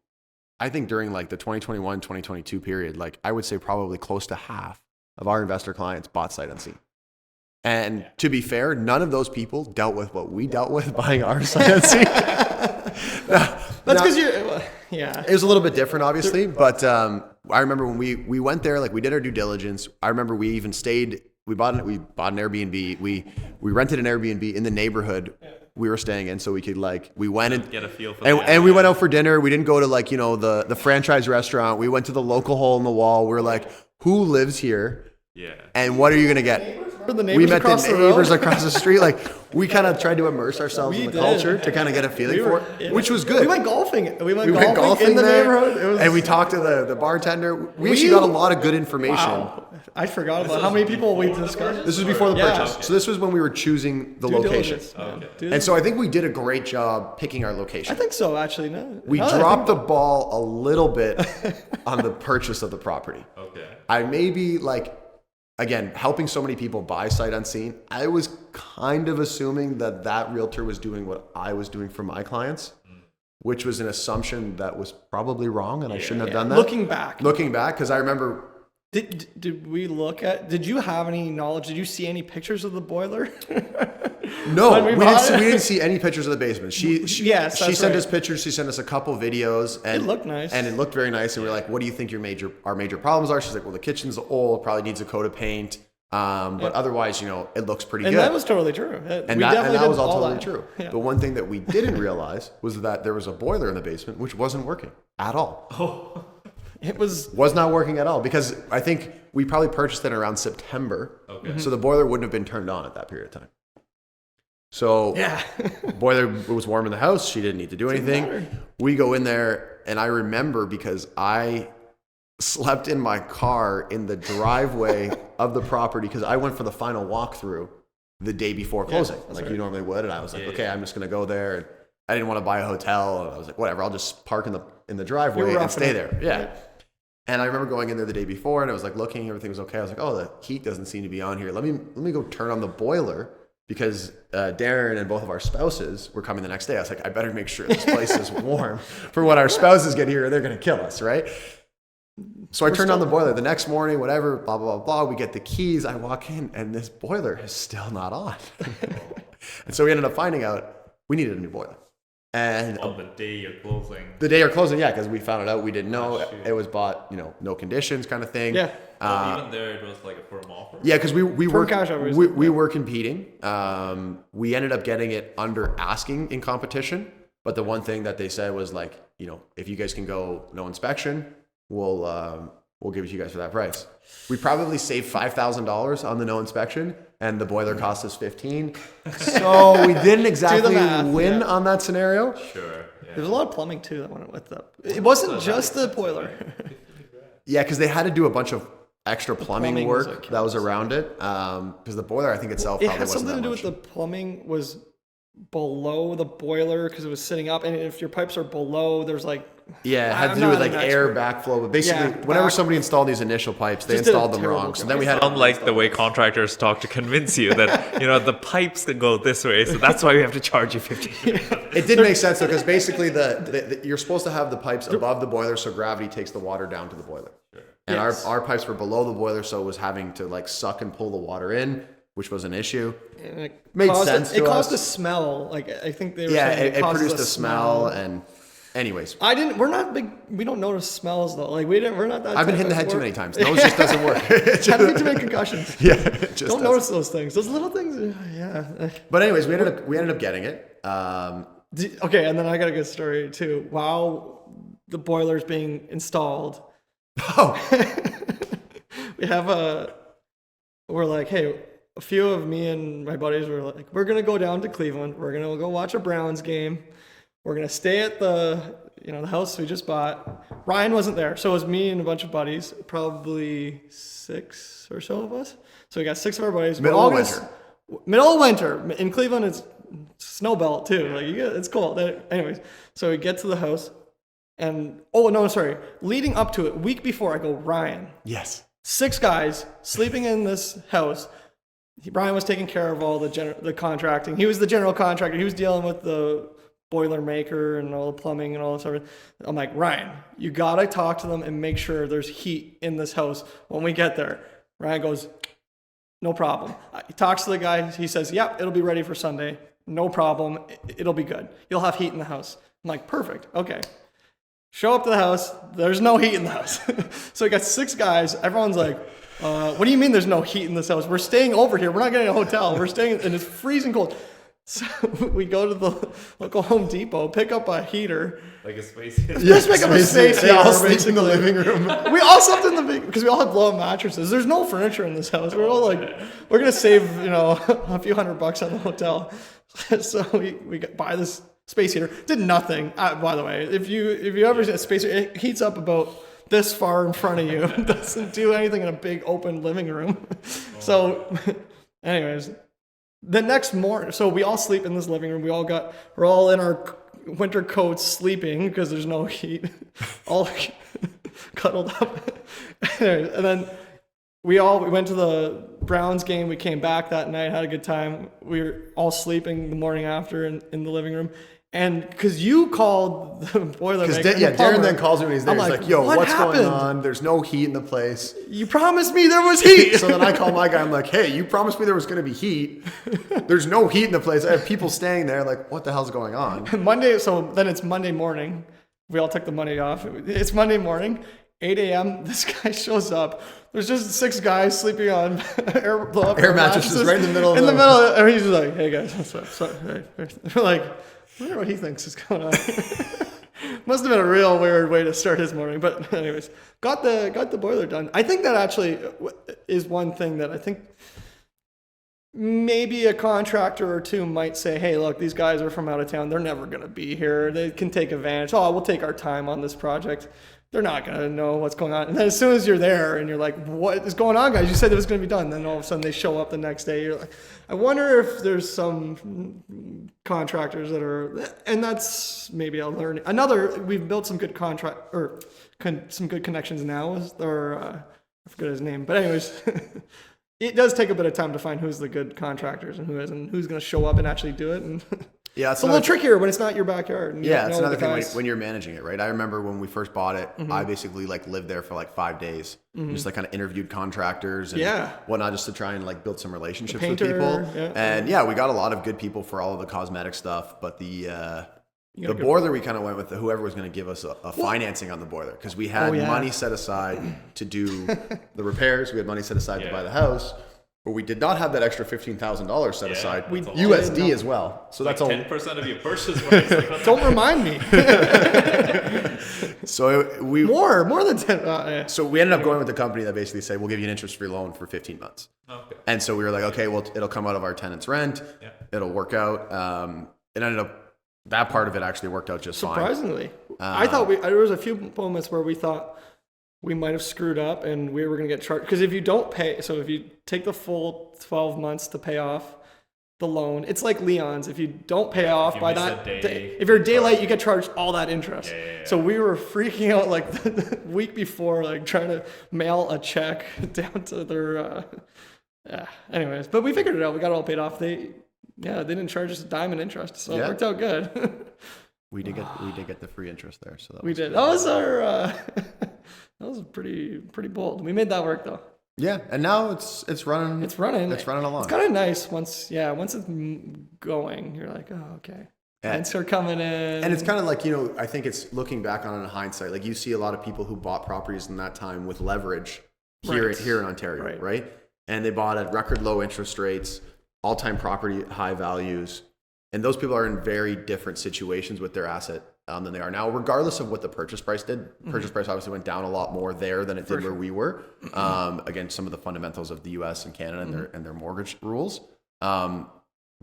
I think during like the 2021, 2022 period, like I would say probably close to half of our investor clients bought sight unseen. And to be fair, none of those people dealt with what we dealt with buying our sight unseen. That's because It was a little bit different, obviously, but I remember when we went there, like we did our due diligence. I remember we even stayed. We bought an Airbnb. We rented an Airbnb in the neighborhood we were staying in, so we could we went and get a feel for and we went out for dinner. We didn't go to the franchise restaurant. We went to the local hole in the wall. We were like, who lives here? Yeah. And what are you gonna get? The neighbors We met across the neighbors across the street. Like we kind of tried to immerse ourselves in the culture to kind of get a feeling for it, which was good. We went golfing. We went golfing golfing in the there, neighborhood. and we talked to the bartender. We actually got a lot of good information. Wow. I forgot about how many people we discussed. This was before the Yeah. purchase. So this was when we were choosing the Due location. diligence, man. And so I think we did a great job picking our location. I think so, actually. No. We Now that I dropped think the ball a little bit on the purchase of the property. Okay. I maybe again, helping so many people buy sight unseen, I was kind of assuming that realtor was doing what I was doing for my clients, which was an assumption that was probably wrong, and I shouldn't have done that. Looking back, because I remember. did we look at? Did you have any knowledge? Did you see any pictures of the boiler? No, When we didn't see any pictures of the basement. She Yes, she that's sent right. us pictures. She sent us a couple videos, and It looked nice. and it looked very nice. And we're like, "What do you think our major problems are?" She's like, "Well, the kitchen's old, probably needs a coat of paint, but otherwise, it looks pretty And good." that was totally true. And that was all totally true. Yeah. But one thing that we didn't realize was that there was a boiler in the basement which wasn't working at all. It was not working at all, because I think we probably purchased it around September. Okay. So the boiler wouldn't have been turned on at that period of time. So boiler was warm in the house. She didn't need to do anything. matter. We go in there, and I remember because I slept in my car in the driveway of the property because I went for the final walkthrough the day before closing, like you normally would. And I was like, okay, I'm just going to go there. And I didn't want to buy a hotel. And I was like, whatever, I'll just park in the driveway and stay there. Yeah. And I remember going in there the day before, and I was like looking, everything was okay. I was like, oh, the heat doesn't seem to be on here. Let me go turn on the boiler, because Darren and both of our spouses were coming the next day. I was like, I better make sure this place is warm for when our spouses get here. They're going to kill us, right? So I turned on the boiler the next morning, whatever, blah, blah, blah, blah. We get the keys. I walk in, and this boiler is still not on. And so we ended up finding out we needed a new boiler. And On the day you're closing. the day you're closing, yeah, because we found it out. We didn't know. It was bought, no conditions kind of thing. Yeah. Even there, it was like a firm offer. Yeah, because we were cash offers, we were competing. We ended up getting it under asking in competition. But the one thing that they said was like, if you guys can go no inspection, we'll give it to you guys for that price. We probably saved $5,000 on the no inspection, and the boiler cost us $15,000. So we didn't exactly win on that scenario. Sure. Yeah. There's a lot of plumbing too that went with that. It wasn't just the boiler. Yeah, because they had to do a bunch of extra plumbing was work a that was around it. Because the boiler, I think itself, It probably had wasn't something that to do much. with the plumbing was below the boiler because it was sitting up, and if your pipes are below, there's like Yeah, it had to I'm do with not like an air expert. backflow. But basically, Yeah, whenever somebody installed these initial pipes, they Just did a installed them terrible wrong. So job. then we had Unlike the way contractors talk to convince you that the pipes can go this way, so that's why we have to charge you $50. It did make sense though, because basically you're supposed to have the pipes above the boiler, so gravity takes the water down to the boiler. And Yes. our pipes were below the boiler, so it was having to like suck and pull the water in, which was an issue. and it Made caused sense It to caused us. a smell. Like I think they were Yeah, saying it causes produced a smell. And anyways, We're not big. We don't notice smells though. Like we're not that. I've been type hitting the of head too work. many times. Nose just doesn't work. Had to be too many concussions. Yeah, it just Don't doesn't. notice those things. Those little things. Yeah. But anyways, we ended up getting it. Okay, and then I got a good story too. While the boiler's being installed, we're like, hey, a few of me and my buddies were like, we're gonna go down to Cleveland. We're gonna go watch a Browns game. We're gonna stay at the house we just bought. Ryan wasn't there, so it was me and a bunch of buddies, probably 6 or so of us. So we got 6 of our buddies. Middle We're all of gonna winter. Middle of winter in Cleveland. It's snow belt too. Like it's cold. Anyways, so we get to the house, and leading up to it, week before, I go, Ryan, Yes. 6 guys sleeping in this house. Brian was taking care of all the contracting. He was the general contractor. He was dealing with the boiler maker and all the plumbing and all this sort of. I'm like, Ryan, you gotta talk to them and make sure there's heat in this house when we get there. Ryan goes, no problem. He talks to the guy. He says, yep, it'll be ready for Sunday. No problem. It'll be good. You'll have heat in the house. I'm like, perfect. Okay. Show up to the house. There's no heat in the house. So we got 6 guys. Everyone's like, what do you mean there's no heat in this house? We're staying over here. We're not getting a hotel. We're staying, and it's freezing cold. So we go to the local Home Depot, pick up a heater. Like a space heater. Just pick up a space They all heater, sleep in the basically. living room. We all slept in the big, because we all had blow-up mattresses. There's no furniture in this house. We're all like, we're gonna save a few $100 on the hotel. So we buy this space heater. Did nothing. By the way, if you ever see a space heater, it heats up about this far in front of you. It doesn't do anything in a big open living room. So, anyways, the next morning, so we all sleep in this living room. We're all in our winter coats sleeping because there's no heat, all cuddled up. Anyways, and then we went to the Browns game. We came back that night, had a good time. We were all sleeping the morning after in the living room. And because you called the boiler maker, Darren then calls me when he's there. I'm He's like, yo, what's happened? going on? There's no heat in the place. You promised me there was heat. So then I call my guy. I'm like, hey, you promised me there was going to be heat. There's no heat in the place. I have people staying there. Like, what the hell's going on? Monday, so then it's Monday morning. We all took the Monday off. It's Monday morning, 8 a.m. This guy shows up. There's just 6 guys sleeping on air mattresses right in the middle of in the them. middle. And he's just like, hey guys, what's up? Sorry. We're like, I wonder what he thinks is going on. Must have been a real weird way to start his morning. But anyways, got the boiler done. I think that actually is one thing that I think maybe a contractor or two might say, hey, look, these guys are from out of town. They're never going to be here. They can take advantage. Oh, we'll take our time on this project. They're not going to know what's going on. And then as soon as you're there and you're like, what is going on, guys? You said it was going to be done. Then all of a sudden they show up the next day. You're like, I wonder if there's some contractors that are, and that's maybe I'll learn. We've built some good some good connections now. I forget his name. But anyways, it does take a bit of time to find who's the good contractors and who isn't, who's going to show up and actually do it. And Yeah, it's a little trickier when it's not your backyard. And yeah, it's another thing when you're managing it, right? I remember when we first bought it, Mm-hmm. I basically lived there for 5 days, just kind of interviewed contractors and Yeah. whatnot, just to try and build some relationships with painter, people. yeah. And yeah, we got a lot of good people for all of the cosmetic stuff, but the good- boiler we kind of went with whoever was going to give us a financing on the boiler because we had money set aside to do the repairs. We had money set aside to buy the house. But we did not have that extra $15,000 set aside. We USD as well. So that's all. 10% of your purchase price. Don't remind me. So more than 10. So we ended up going with the company that basically said, we'll give you an interest-free loan for 15 months. Okay. And so we were like, okay, well, it'll come out of our tenant's rent. Yeah. It'll work out. It ended up, that part of it actually worked out just fine. Surprisingly, I thought there was a few moments where we thought we might have screwed up and we were going to get charged. Because if you don't pay, so if you take the full 12 months to pay off the loan, it's like Leon's. If you don't pay off by that day, if you're a day late, you get charged all that interest. Yeah. So we were freaking out the week before, trying to mail a check down to their. Anyways, but we figured it out. We got it all paid off. They didn't charge us a dime in interest, so it worked out good. We did get the free interest there. So We did. That was our. That was pretty bold. We made that work though. Yeah, and now it's running. It's running. It's running along. It's kind of nice once it's going. You're like, oh, okay. Rents are coming in. And it's kind of I think it's looking back on it in hindsight. You see a lot of people who bought properties in that time with leverage here in Ontario, right? And they bought at record low interest rates, all-time property high values, and those people are in very different situations with their asset than they are now, regardless of what the purchase price did. Purchase price obviously went down a lot more there than it did where we were. Against some of the fundamentals of the U.S. and Canada and their mortgage rules. But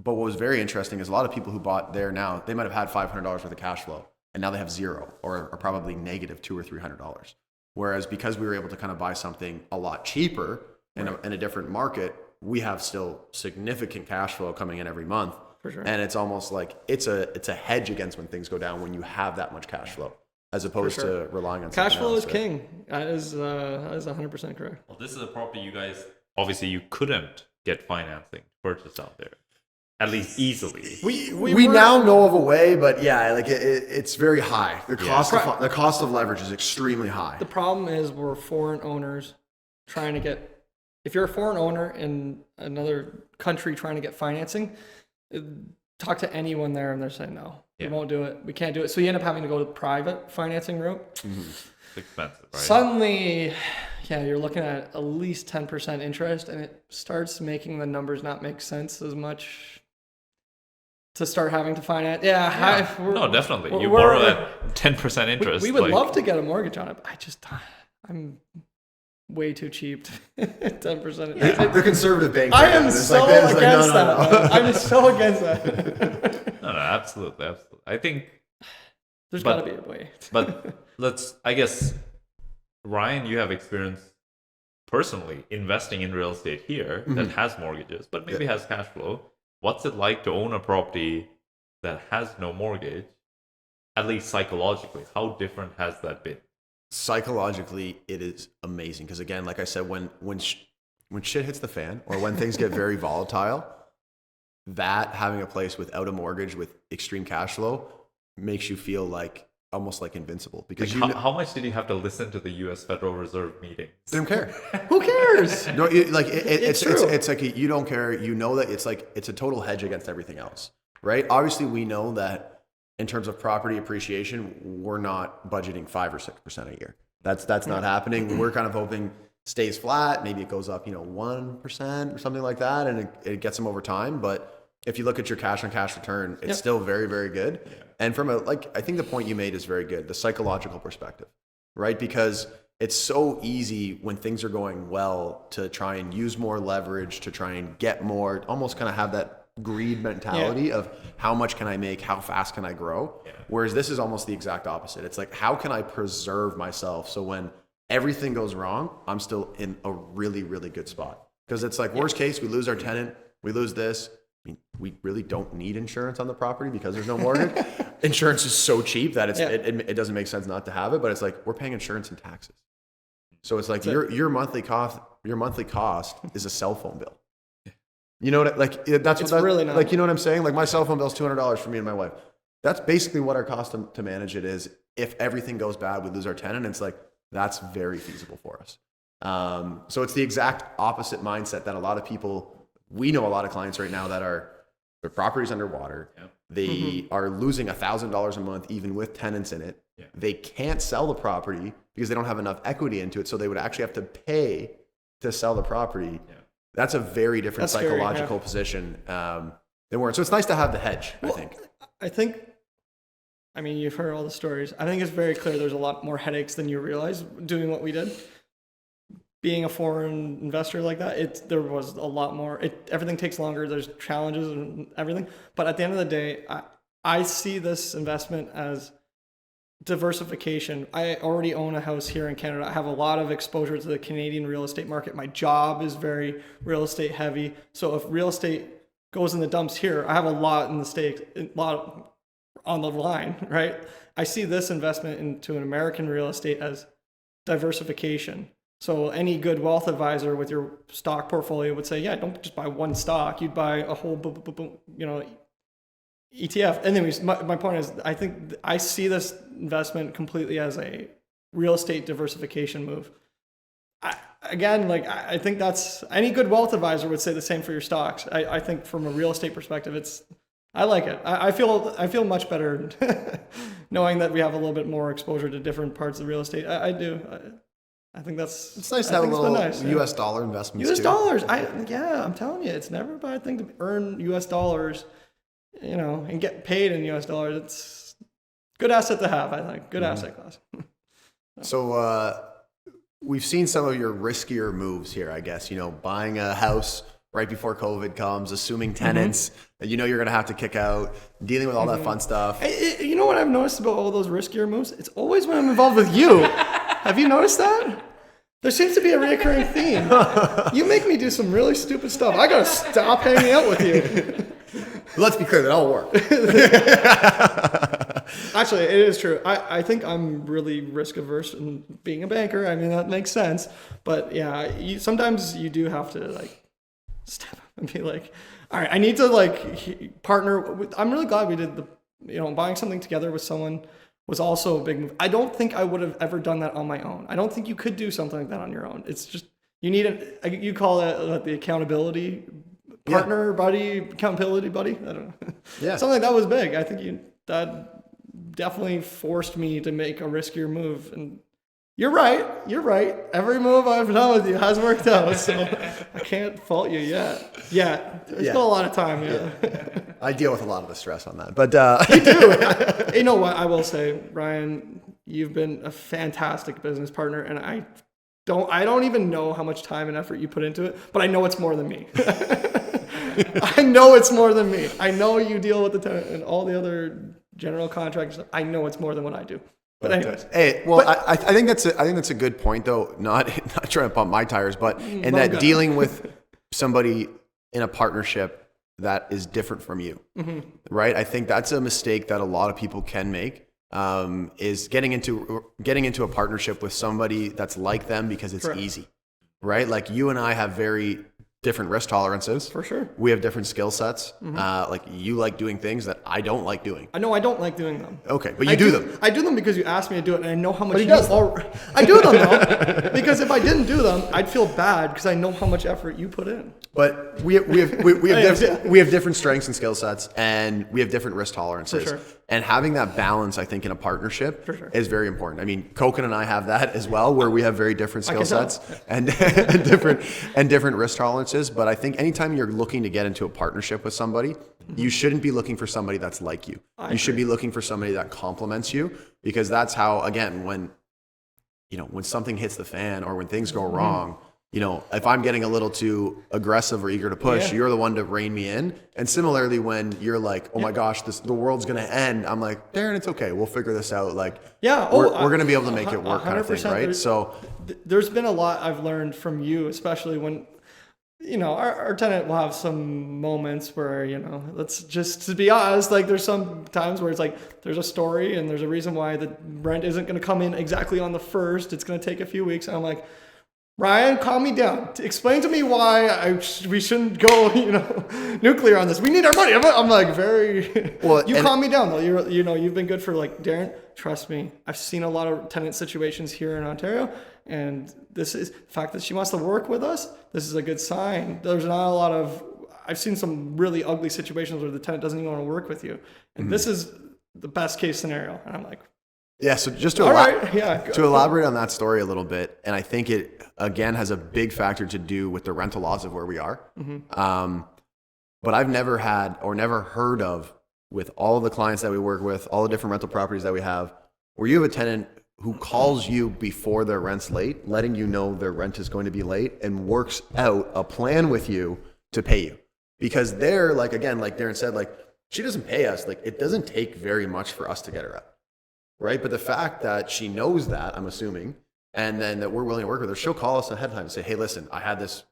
what was very interesting is a lot of people who bought there now, they might have had $500 worth of cash flow, and now they have zero or probably negative $200 or $300. Whereas because we were able to kind of buy something a lot cheaper in a different market, we have still significant cash flow coming in every month. For sure. And it's almost like it's a hedge against when things go down when you have that much cash flow, as opposed to relying on cash something flow else, is king. That is 100% correct. Well, this is a property you guys, obviously you couldn't get financing to purchase out there, at least easily. We now know of a way, but yeah, like it's very high. The cost of leverage is extremely high. The problem is we're foreign owners trying to get. If you're a foreign owner in another country trying to get financing, talk to anyone there and they're saying no, we won't do it. We can't do it. So you end up having to go to the private financing route. It's expensive, right? Suddenly, you're looking at least 10% interest, and it starts making the numbers not make sense as much to start having to finance. No, definitely. You borrow at 10% interest. We would love to get a mortgage on it, but I'm way too cheap. 10%. The conservative bank. I am so against that. I'm so against that. No, absolutely. I think there's got to be a way. But I guess, Ryan, you have experience personally investing in real estate here that has mortgages, but maybe has cash flow. What's it like to own a property that has no mortgage, at least psychologically? How different has that been? Psychologically, it is amazing. Because again, like I said, when shit hits the fan or when things get very volatile, that having a place without a mortgage with extreme cash flow makes you feel like almost like invincible. Because how much did you have to listen to the U.S. Federal Reserve meetings? They don't care. Who cares? No, it's like you don't care. You know that it's a total hedge against everything else, right? Obviously, we know that in terms of property appreciation, we're not budgeting 5 or 6% a year. That's not happening. We're kind of hoping stays flat. Maybe it goes up, 1% or something like that, and it gets them over time. But if you look at your cash on cash return, it's still very, very good. Yeah. And from I think the point you made is very good, the psychological perspective, right? Because it's so easy when things are going well to try and use more leverage, to try and get more, almost kind of have that greed mentality of how much can I make, how fast can I grow? Yeah. Whereas this is almost the exact opposite. It's like, how can I preserve myself so when everything goes wrong, I'm still in a really, really good spot? Because it's like, worst case, we lose our tenant, we lose this. I mean, we really don't need insurance on the property because there's no mortgage. Insurance is so cheap that it doesn't make sense not to have it, but it's like we're paying insurance and taxes. So it's like your monthly cost is a cell phone bill. You know what? Like that's really not. Like, you know what I'm saying? Like my cell phone bill is $200 for me and my wife. That's basically what our cost to manage it is. If everything goes bad, we lose our tenant. It's like that's very feasible for us. So it's the exact opposite mindset that a lot of people. We know a lot of clients right now that their property's underwater. Yep. They are losing $1,000 a month even with tenants in it. Yeah. They can't sell the property because they don't have enough equity into it. So they would actually have to pay to sell the property. Yeah. That's a very different psychological position than we're in. So it's nice to have the hedge, I think. I mean, you've heard all the stories. I think it's very clear there's a lot more headaches than you realize doing what we did. Being a foreign investor like that, there was a lot more. Everything takes longer. There's challenges and everything. But at the end of the day, I see this investment as diversification. I already own a house here in Canada. I have a lot of exposure to the Canadian real estate market. My job is very real estate heavy. So if real estate goes in the dumps here, I have a lot in the States, a lot on the line, right? I see this investment into an American real estate as diversification. So any good wealth advisor with your stock portfolio would say, don't just buy one stock. You'd buy a whole, ETF. Anyways, my point is, I think I see this investment completely as a real estate diversification move. I think that's any good wealth advisor would say the same for your stocks. I think from a real estate perspective, I like it. I feel much better knowing that we have a little bit more exposure to different parts of real estate. I do. I think it's nice to have a little US dollar investments US dollars. I'm telling you, it's never a bad thing to earn US dollars, and get paid in US dollars. It's a good asset to have, I think. Good asset class. So we've seen some of your riskier moves here, I guess, buying a house right before COVID comes, assuming tenants that you're going to have to kick out, dealing with all that fun stuff. You know what I've noticed about all those riskier moves? It's always when I'm involved with you. Have you noticed that? There seems to be a recurring theme. You make me do some really stupid stuff. I gotta stop hanging out with you. Let's be clear, that all work. Actually, it is true. I think I'm really risk averse in being a banker. I mean, that makes sense. But yeah, sometimes you do have to step up and be like, all right, I need to like partner with, I'm really glad we did buying something together with someone was also a big move. I don't think I would have ever done that on my own. I don't think you could do something like that on your own. It's just, you need you call it the accountability partner, buddy, accountability buddy. I don't know. Yeah. Something like that was big. I think that definitely forced me to make a riskier move. And you're right. Every move I've done with you has worked out. So I can't fault you yet. Yeah. There's still a lot of time. Yeah. I deal with a lot of the stress on that, but You do. You know what? I will say, Ryan, you've been a fantastic business partner, and I don't even know how much time and effort you put into it, but I know it's more than me. I know it's more than me. I know you deal with the tenant and all the other general contractors. I know it's more than what I do. But anyways, hey, well, I think that's a good point, though. Not trying to pump my tires, but in that dealing with somebody in a partnership that is different from you, right? I think that's a mistake that a lot of people can make. Is getting into a partnership with somebody that's like them because it's easy, right? Like you and I have very different risk tolerances. For sure. We have different skill sets. Like you like doing things that I don't like doing. I know I don't like doing them. Okay, but you do them. I do them because you asked me to do it, and I know how much I do them though, because if I didn't do them, I'd feel bad because I know how much effort you put in. But we have different strengths and skill sets, and we have different risk tolerances. For sure. And having that balance, I think, in a partnership For sure. is very important. I mean, Koukun and I have that as well, where we have very different skill sets tell. and different risk tolerances. But I think anytime you're looking to get into a partnership with somebody, you shouldn't be looking for somebody that's like you. You should be looking for somebody that complements you, because that's how, again, when something hits the fan or when things go wrong, if I'm getting a little too aggressive or eager to push, you're the one to rein me in. And similarly, when you're like, oh my gosh, the world's going to end, I'm like, Darren, it's okay. We'll figure this out. Like, we're going to be able to make it work, kind of thing, right? So there's been a lot I've learned from you, especially when, our tenant will have some moments where, let's just, to be honest, like there's some times where it's like, there's a story and there's a reason why the rent isn't going to come in exactly on the 1st. It's going to take a few weeks. And I'm like, Ryan, calm me down. Explain to me why we shouldn't go, nuclear on this. We need our money. I'm like very. Well, you calm me down though. You've been good for like Darren. Trust me, I've seen a lot of tenant situations here in Ontario, and this is the fact that she wants to work with us. This is a good sign. There's not a lot of. I've seen some really ugly situations where the tenant doesn't even want to work with you, and this is the best case scenario. And I'm like. Yeah, so just to elaborate on that story a little bit, and I think it, again, has a big factor to do with the rental laws of where we are. But I've never had or never heard of, with all of the clients that we work with, all the different rental properties that we have, where you have a tenant who calls you before their rent's late, letting you know their rent is going to be late, and works out a plan with you to pay you. Because they're, like, again, like Darren said, like, she doesn't pay us. Like, it doesn't take very much for us to get her out. Right. But the fact that she knows that, I'm assuming, and then that we're willing to work with her, she'll call us ahead of time and say, hey, listen, I had this,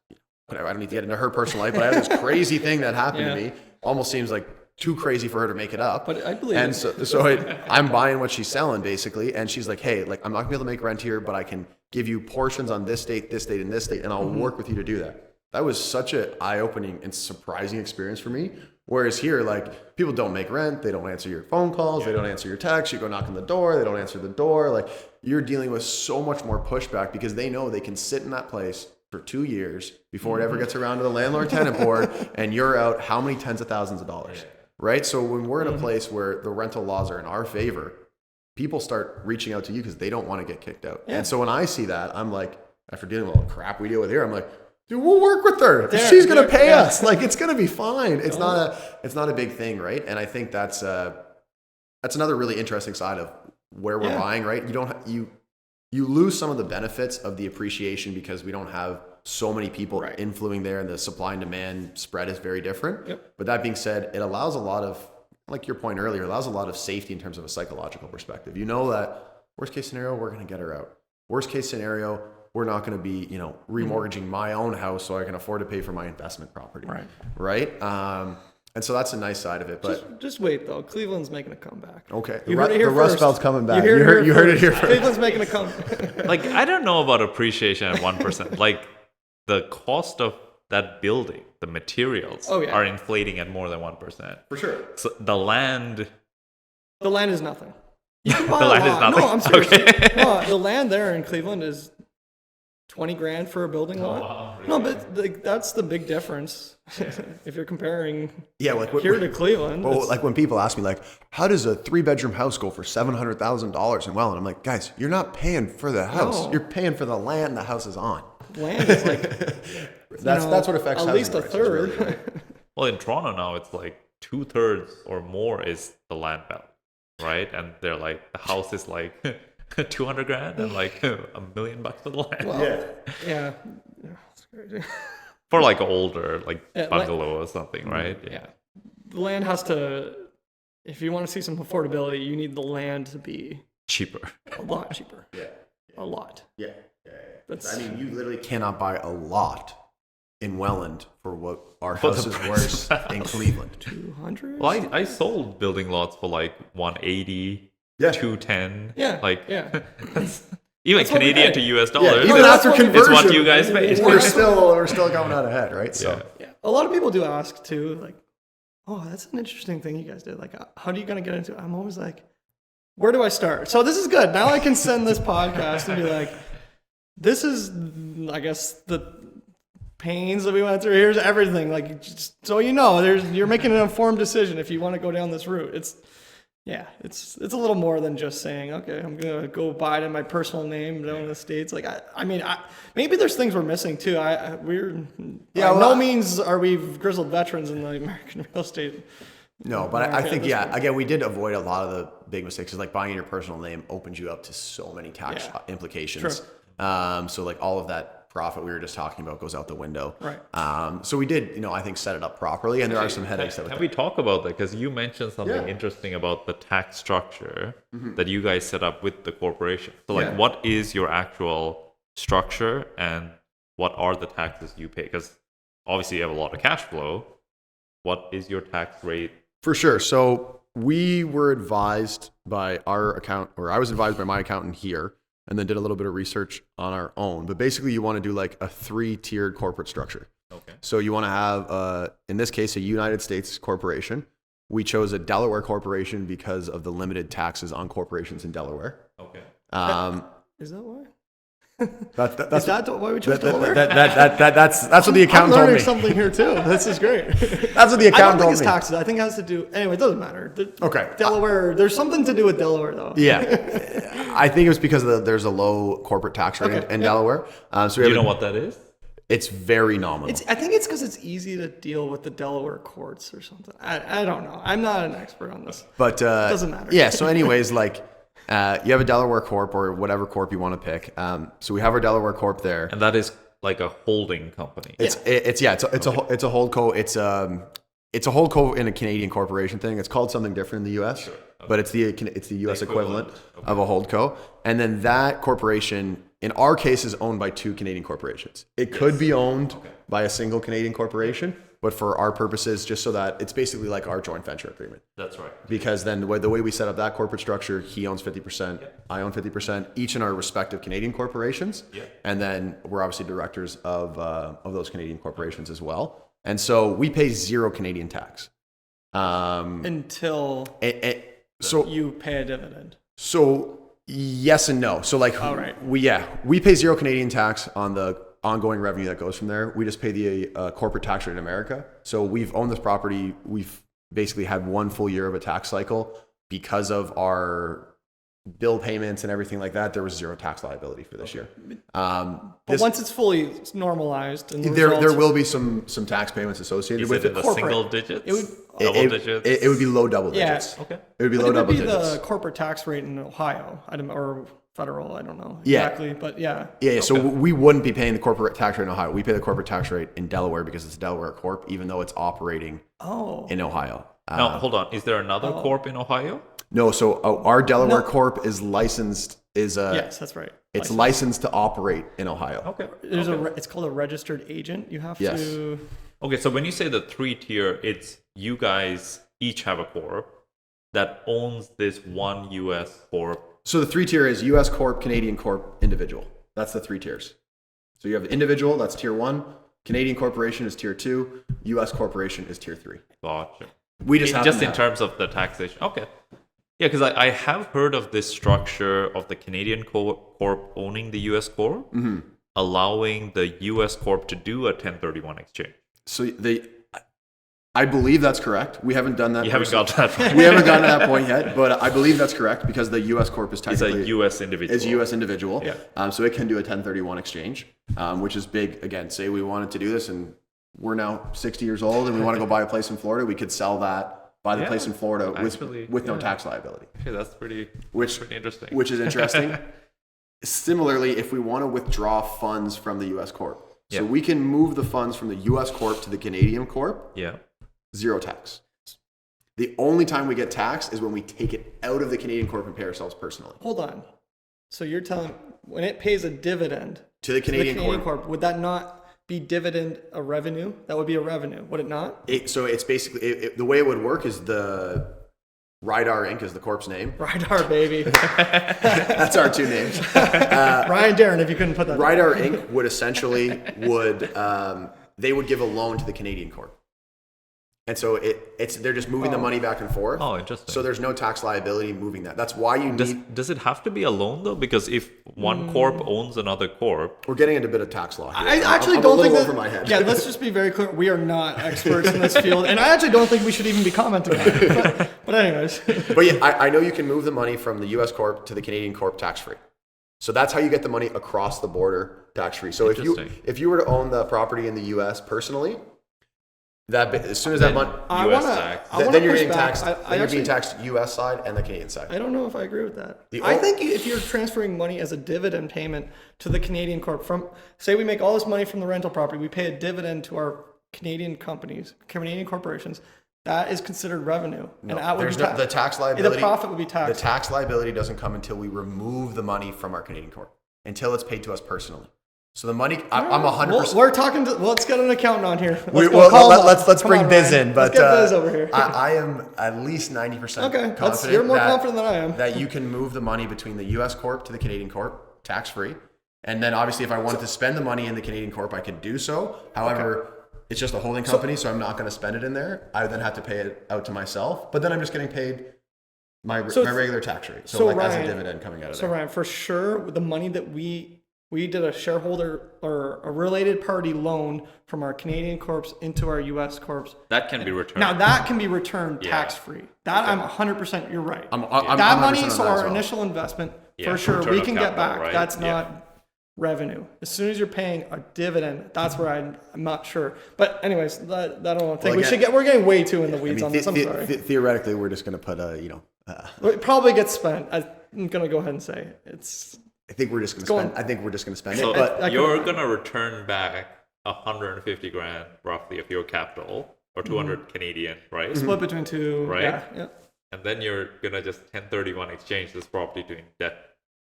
whatever, I don't need to get into her personal life, but I had this crazy thing that happened to me. Almost seems like too crazy for her to make it up. But I believe and so I'm buying what she's selling, basically. And she's like, hey, like, I'm not gonna be able to make rent here, but I can give you portions on this date, and this date, and I'll work with you to do that. That was such an eye-opening and surprising experience for me. Whereas here, like, people don't make rent, they don't answer your phone calls, they don't answer your texts, you go knock on the door, they don't answer the door. Like, you're dealing with so much more pushback because they know they can sit in that place for 2 years before it ever gets around to the landlord-tenant board, and you're out how many tens of thousands of dollars, right? So when we're in a place where the rental laws are in our favor, people start reaching out to you because they don't want to get kicked out. And so when I see that, I'm like, after dealing with all the crap we deal with here, I'm like, dude, we'll work with her. She's going to pay us. Like, it's going to be fine. It's not a big thing, right? And I think that's another really interesting side of where we're buying, right? You lose some of the benefits of the appreciation because we don't have so many people influencing there, and the supply and demand spread is very different. But that being said, it allows a lot of, like your point earlier, allows a lot of safety in terms of a psychological perspective. You know that worst case scenario, we're going to get her out. Worst case scenario, we're not going to be, remortgaging my own house so I can afford to pay for my investment property. Right. And so that's a nice side of it. But just wait though. Cleveland's making a comeback. Okay. You heard it here the first. Rust Belt's coming back. You heard it here first. first. Cleveland's making a comeback. Like, I don't know about appreciation at 1%. Like, the cost of that building, the materials are inflating at more than 1%. For sure. So the land is nothing. You can buy The a land is lot. nothing? No, I'm serious. Okay. No, the land there in Cleveland is 20 grand for a building lot. wow, really? No, but like, that's the big difference. If you're comparing Yeah, like here to Cleveland. well, it's- like when people ask me, like, how does a 3-bedroom house go for $700,000 in Welland? I'm like, guys, you're not paying for the house. No. You're paying for the land the house is on. land is like That's what affects at housing least a prices, really, third. right? Well, in Toronto now, it's like 2/3 or more is the land value, right? And they're like, the house is like 200 grand and like $1 million for the land. Well, yeah. It's crazy. For like older, like Yeah, bungalow or something, right? Yeah. The land has to, if you want to see some affordability, you need the land to be Cheaper. a lot cheaper. Yeah. A lot. Yeah. That's, I mean, you literally cannot buy a lot in Welland for what our For the house is price worth in Cleveland. 200? Well, I sold building lots for like 180, Yeah. 210. Yeah, Like, yeah. even That's what we Canadian pay. to US Yeah, dollars. even that's after what we- conversion, It's what you guys pay. we're still coming out ahead, right? So Yeah. A lot of people do ask too, like, oh, that's an interesting thing you guys did. Like, how do you gonna get into it? I'm always like, where do I start? So this is good. Now I can send this podcast and be like, this is, I guess, the pains that we went through. Here's everything. Like, just so you know, you're making an informed decision if you want to go down this route. It's a little more than just saying, okay, I'm gonna go buy it in my personal name down in the States. Like, I mean, maybe there's things we're missing too. By no means are we grizzled veterans in the American real estate. no, but I think, this point. again, we did avoid a lot of the big mistakes. 'Cause, like, buying in your personal name opens you up to so many tax implications. So like all of that profit we were just talking about goes out the window. Right. So we did, I think set it up properly, and there are some headaches that Can we talk about that? Because you mentioned something interesting about the tax structure that you guys set up with the corporation. So, like, what is your actual structure and what are the taxes you pay? Because obviously you have a lot of cash flow. What is your tax rate? For sure. So we were advised by I was advised by my accountant here, and then did a little bit of research on our own. But basically, you want to do like a 3-tiered corporate structure. Okay. So you want to have, in this case, a United States corporation. We chose a Delaware corporation because of the limited taxes on corporations in Delaware. Okay. Is that why? That's Is that why we chose Delaware? that's what the I'm accountant told learning me. something here too. This is great. That's what the I don't accountant think told it's me. taxes. I think it has to do. Anyway, it doesn't matter. Okay. Delaware. There's something to do with Delaware though. Yeah, I think it was because there's a low corporate tax rate in Delaware. So we Do have you know what that is? It's very nominal. I think it's because it's easy to deal with the Delaware courts or something. I don't know. I'm not an expert on this. But doesn't matter. Yeah. So, anyways, like you have a Delaware Corp or whatever Corp you want to pick. So we have our Delaware Corp there. And that is like a holding company. It's a holdco. It's a holdco in a Canadian corporation thing. It's called something different in the U.S. Sure. Okay. But it's the U.S. equivalent Okay. of a holdco. And then that corporation, in our case, is owned by 2 Canadian corporations. It could be owned by a single Canadian corporation, but for our purposes, just so that it's basically like our joint venture agreement. That's right. Because then the way we set up that corporate structure, he owns 50%, I own 50%, each in our respective Canadian corporations. Yeah. And then we're obviously directors of those Canadian corporations as well. And so we pay 0 Canadian tax. Until So you pay a dividend. So yes and no. So like All right. we pay 0 Canadian tax on the ongoing revenue that goes from there. We just pay the corporate tax rate in America. So we've owned this property. We've basically had 1 full year of a tax cycle because of our bill payments and everything like that. There was 0 tax liability for this year. But once it's fully normalized, and the There results- will be some tax payments associated Is with it in it. the single digits? It would- double digits? It would be low double Yeah. digits. Okay. It would be But low it would double be digits. the corporate tax rate in Ohio, or federal. I don't know Yeah. exactly, but yeah. Yeah, so we wouldn't be paying the corporate tax rate in Ohio. We pay the corporate tax rate in Delaware because it's a Delaware Corp, even though it's operating Oh, in Ohio. Now, hold on. Is there another corp in Ohio? No, so our Delaware Corp is licensed. yes, that's right. It's licensed to operate in Ohio. Okay. There's it's called a registered agent. You have Yes. to. Okay, so when you say the 3-tier, it's you guys each have a corp that owns this one U.S. corp. So the 3-tier is U.S. Corp, Canadian Corp, individual. That's the 3 tiers. So you have individual, that's tier 1. Canadian corporation is tier 2. U.S. corporation is tier 3. Gotcha. We just in terms of the taxation. Okay. Yeah, because I have heard of this structure of the Canadian corp owning the U.S. corp, allowing the U.S. corp to do a 1031 exchange. So I believe that's correct. We haven't done that. You haven't got that right. We haven't gotten to that point yet, but I believe that's correct because the U.S. corp is technically It's a U.S. individual. Is a U.S. individual. Yeah. So it can do a 1031 exchange, which is big. Again, say we wanted to do this and we're now 60 years old and we want to go buy a place in Florida, we could sell that, buy the place in Florida with no tax liability. Okay, that's pretty interesting. Which is interesting. Similarly, if we want to withdraw funds from the U.S. corp, so we can move the funds from the U.S. corp to the Canadian corp. Yeah. Zero tax. The only time we get taxed is when we take it out of the Canadian corp and pay ourselves personally. Hold on. So you're telling when it pays a dividend to the Canadian corp, would that not be dividend a revenue? That would be a revenue, would it not? So it's basically the way it would work is the Rydar Inc. is the corp's name. Rydar, baby. That's our two names. Ryan Darren, if you couldn't put that. Rydar Inc. would essentially they would give a loan to the Canadian corp. And so they're just moving the money back and forth. Oh, interesting. So there's no tax liability moving that. That's why you need... Does it have to be a loan though? Because if one corp owns another corp... We're getting into a bit of tax law here. I actually I'm don't a think little that... over my head. Yeah, let's just be very clear. We are not experts in this field. And I actually don't think we should even be commenting on it. But anyways. But yeah, I know you can move the money from the U.S. corp to the Canadian corp tax-free. So that's how you get the money across the border tax-free. So if you were to own the property in the U.S. personally... as soon as that money, then you're getting taxed. You're being taxed U.S. side and the Canadian side. I don't know if I agree with that. I think if you're transferring money as a dividend payment to the Canadian corp from, say we make all this money from the rental property, we pay a dividend to our Canadian companies, Canadian corporations. That is considered revenue, no, and that would be the tax liability. The profit would be taxed. The tax liability doesn't come until we remove the money from our Canadian corp, until it's paid to us personally. So the money, I'm 100%. We're talking to. Let's get an accountant on here. Let's bring Biz in. But let's get Biz over here. I am at least 90% confident. You're more confident than I am. That you can move the money between the U.S. corp to the Canadian corp tax free, and then obviously if I wanted to spend the money in the Canadian corp, I could do so. However, it's just a holding company, so I'm not going to spend it in there. I then have to pay it out to myself, but then I'm just getting paid my regular tax rate. So like Ryan, as a dividend coming out of there. So Ryan, for sure, the money that we did a shareholder or a related party loan from our Canadian corps into our U.S. corps. That can be returned. Now that can be returned tax-free. That I'm 100%. You're right. I'm that money, so our initial investment, for sure, we can get back. Right? That's not revenue. As soon as you're paying a dividend, that's where I'm not sure. But anyways, that I don't think we're getting way too in the weeds on this. I'm sorry. Theoretically, we're just going to put it probably gets spent. I'm going to go ahead and say it's. I think we're just going to spend. I think we're just going to spend so it. But you're going to return back 150 grand roughly of your capital, or 200 Canadian, right? Split between two, right? Yeah. And then you're going to just 1031 exchange this property to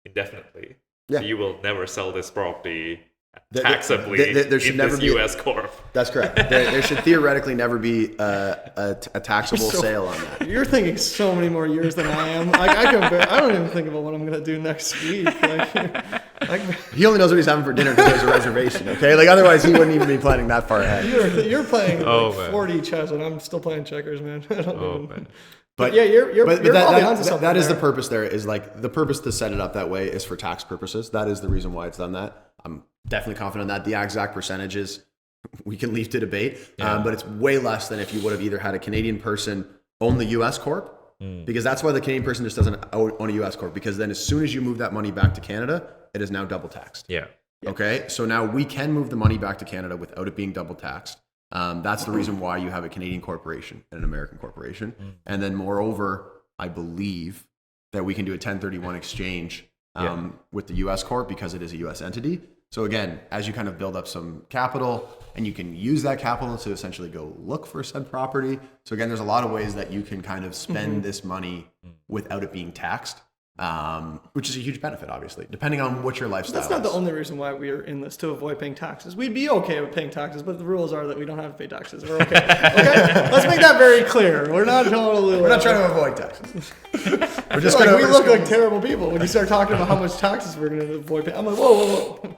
indefinitely. Yeah. So you will never sell this property taxably there should in never this be U.S. corp. That's correct. There should theoretically never be a taxable sale on that. You're thinking so many more years than I am. Like I don't even think about what I'm gonna do next week. He only knows what he's having for dinner because there's a reservation. Okay, like otherwise he wouldn't even be planning that far ahead. You're playing 40 chess, and I'm still playing checkers, man. Man. But yeah, you're probably onto something. That is the purpose. There is like the purpose to set it up that way is for tax purposes. That is the reason why it's done that. I'm definitely confident that the exact percentages we can leave to debate, but it's way less than if you would have either had a Canadian person own the U.S. corp, because that's why the Canadian person just doesn't own a U.S. corp, because then as soon as you move that money back to Canada, it is now double taxed. Yeah. Okay, so now we can move the money back to Canada without it being double taxed. That's the reason why you have a Canadian corporation and an American corporation. And then moreover, I believe that we can do a 1031 exchange with the U.S. corp because it is a U.S. entity. So again, as you kind of build up some capital and you can use that capital to essentially go look for said property. So again, there's a lot of ways that you can kind of spend this money without it being taxed. Which is a huge benefit, obviously, depending on what your lifestyle is. That's not the only reason why we are in this, to avoid paying taxes. We'd be okay with paying taxes, but the rules are that we don't have to pay taxes. We're okay. Okay? Let's make that very clear. We're not We're not trying to avoid taxes. We're just we look like terrible people when you start talking about how much taxes we're going to avoid paying. I'm like, whoa.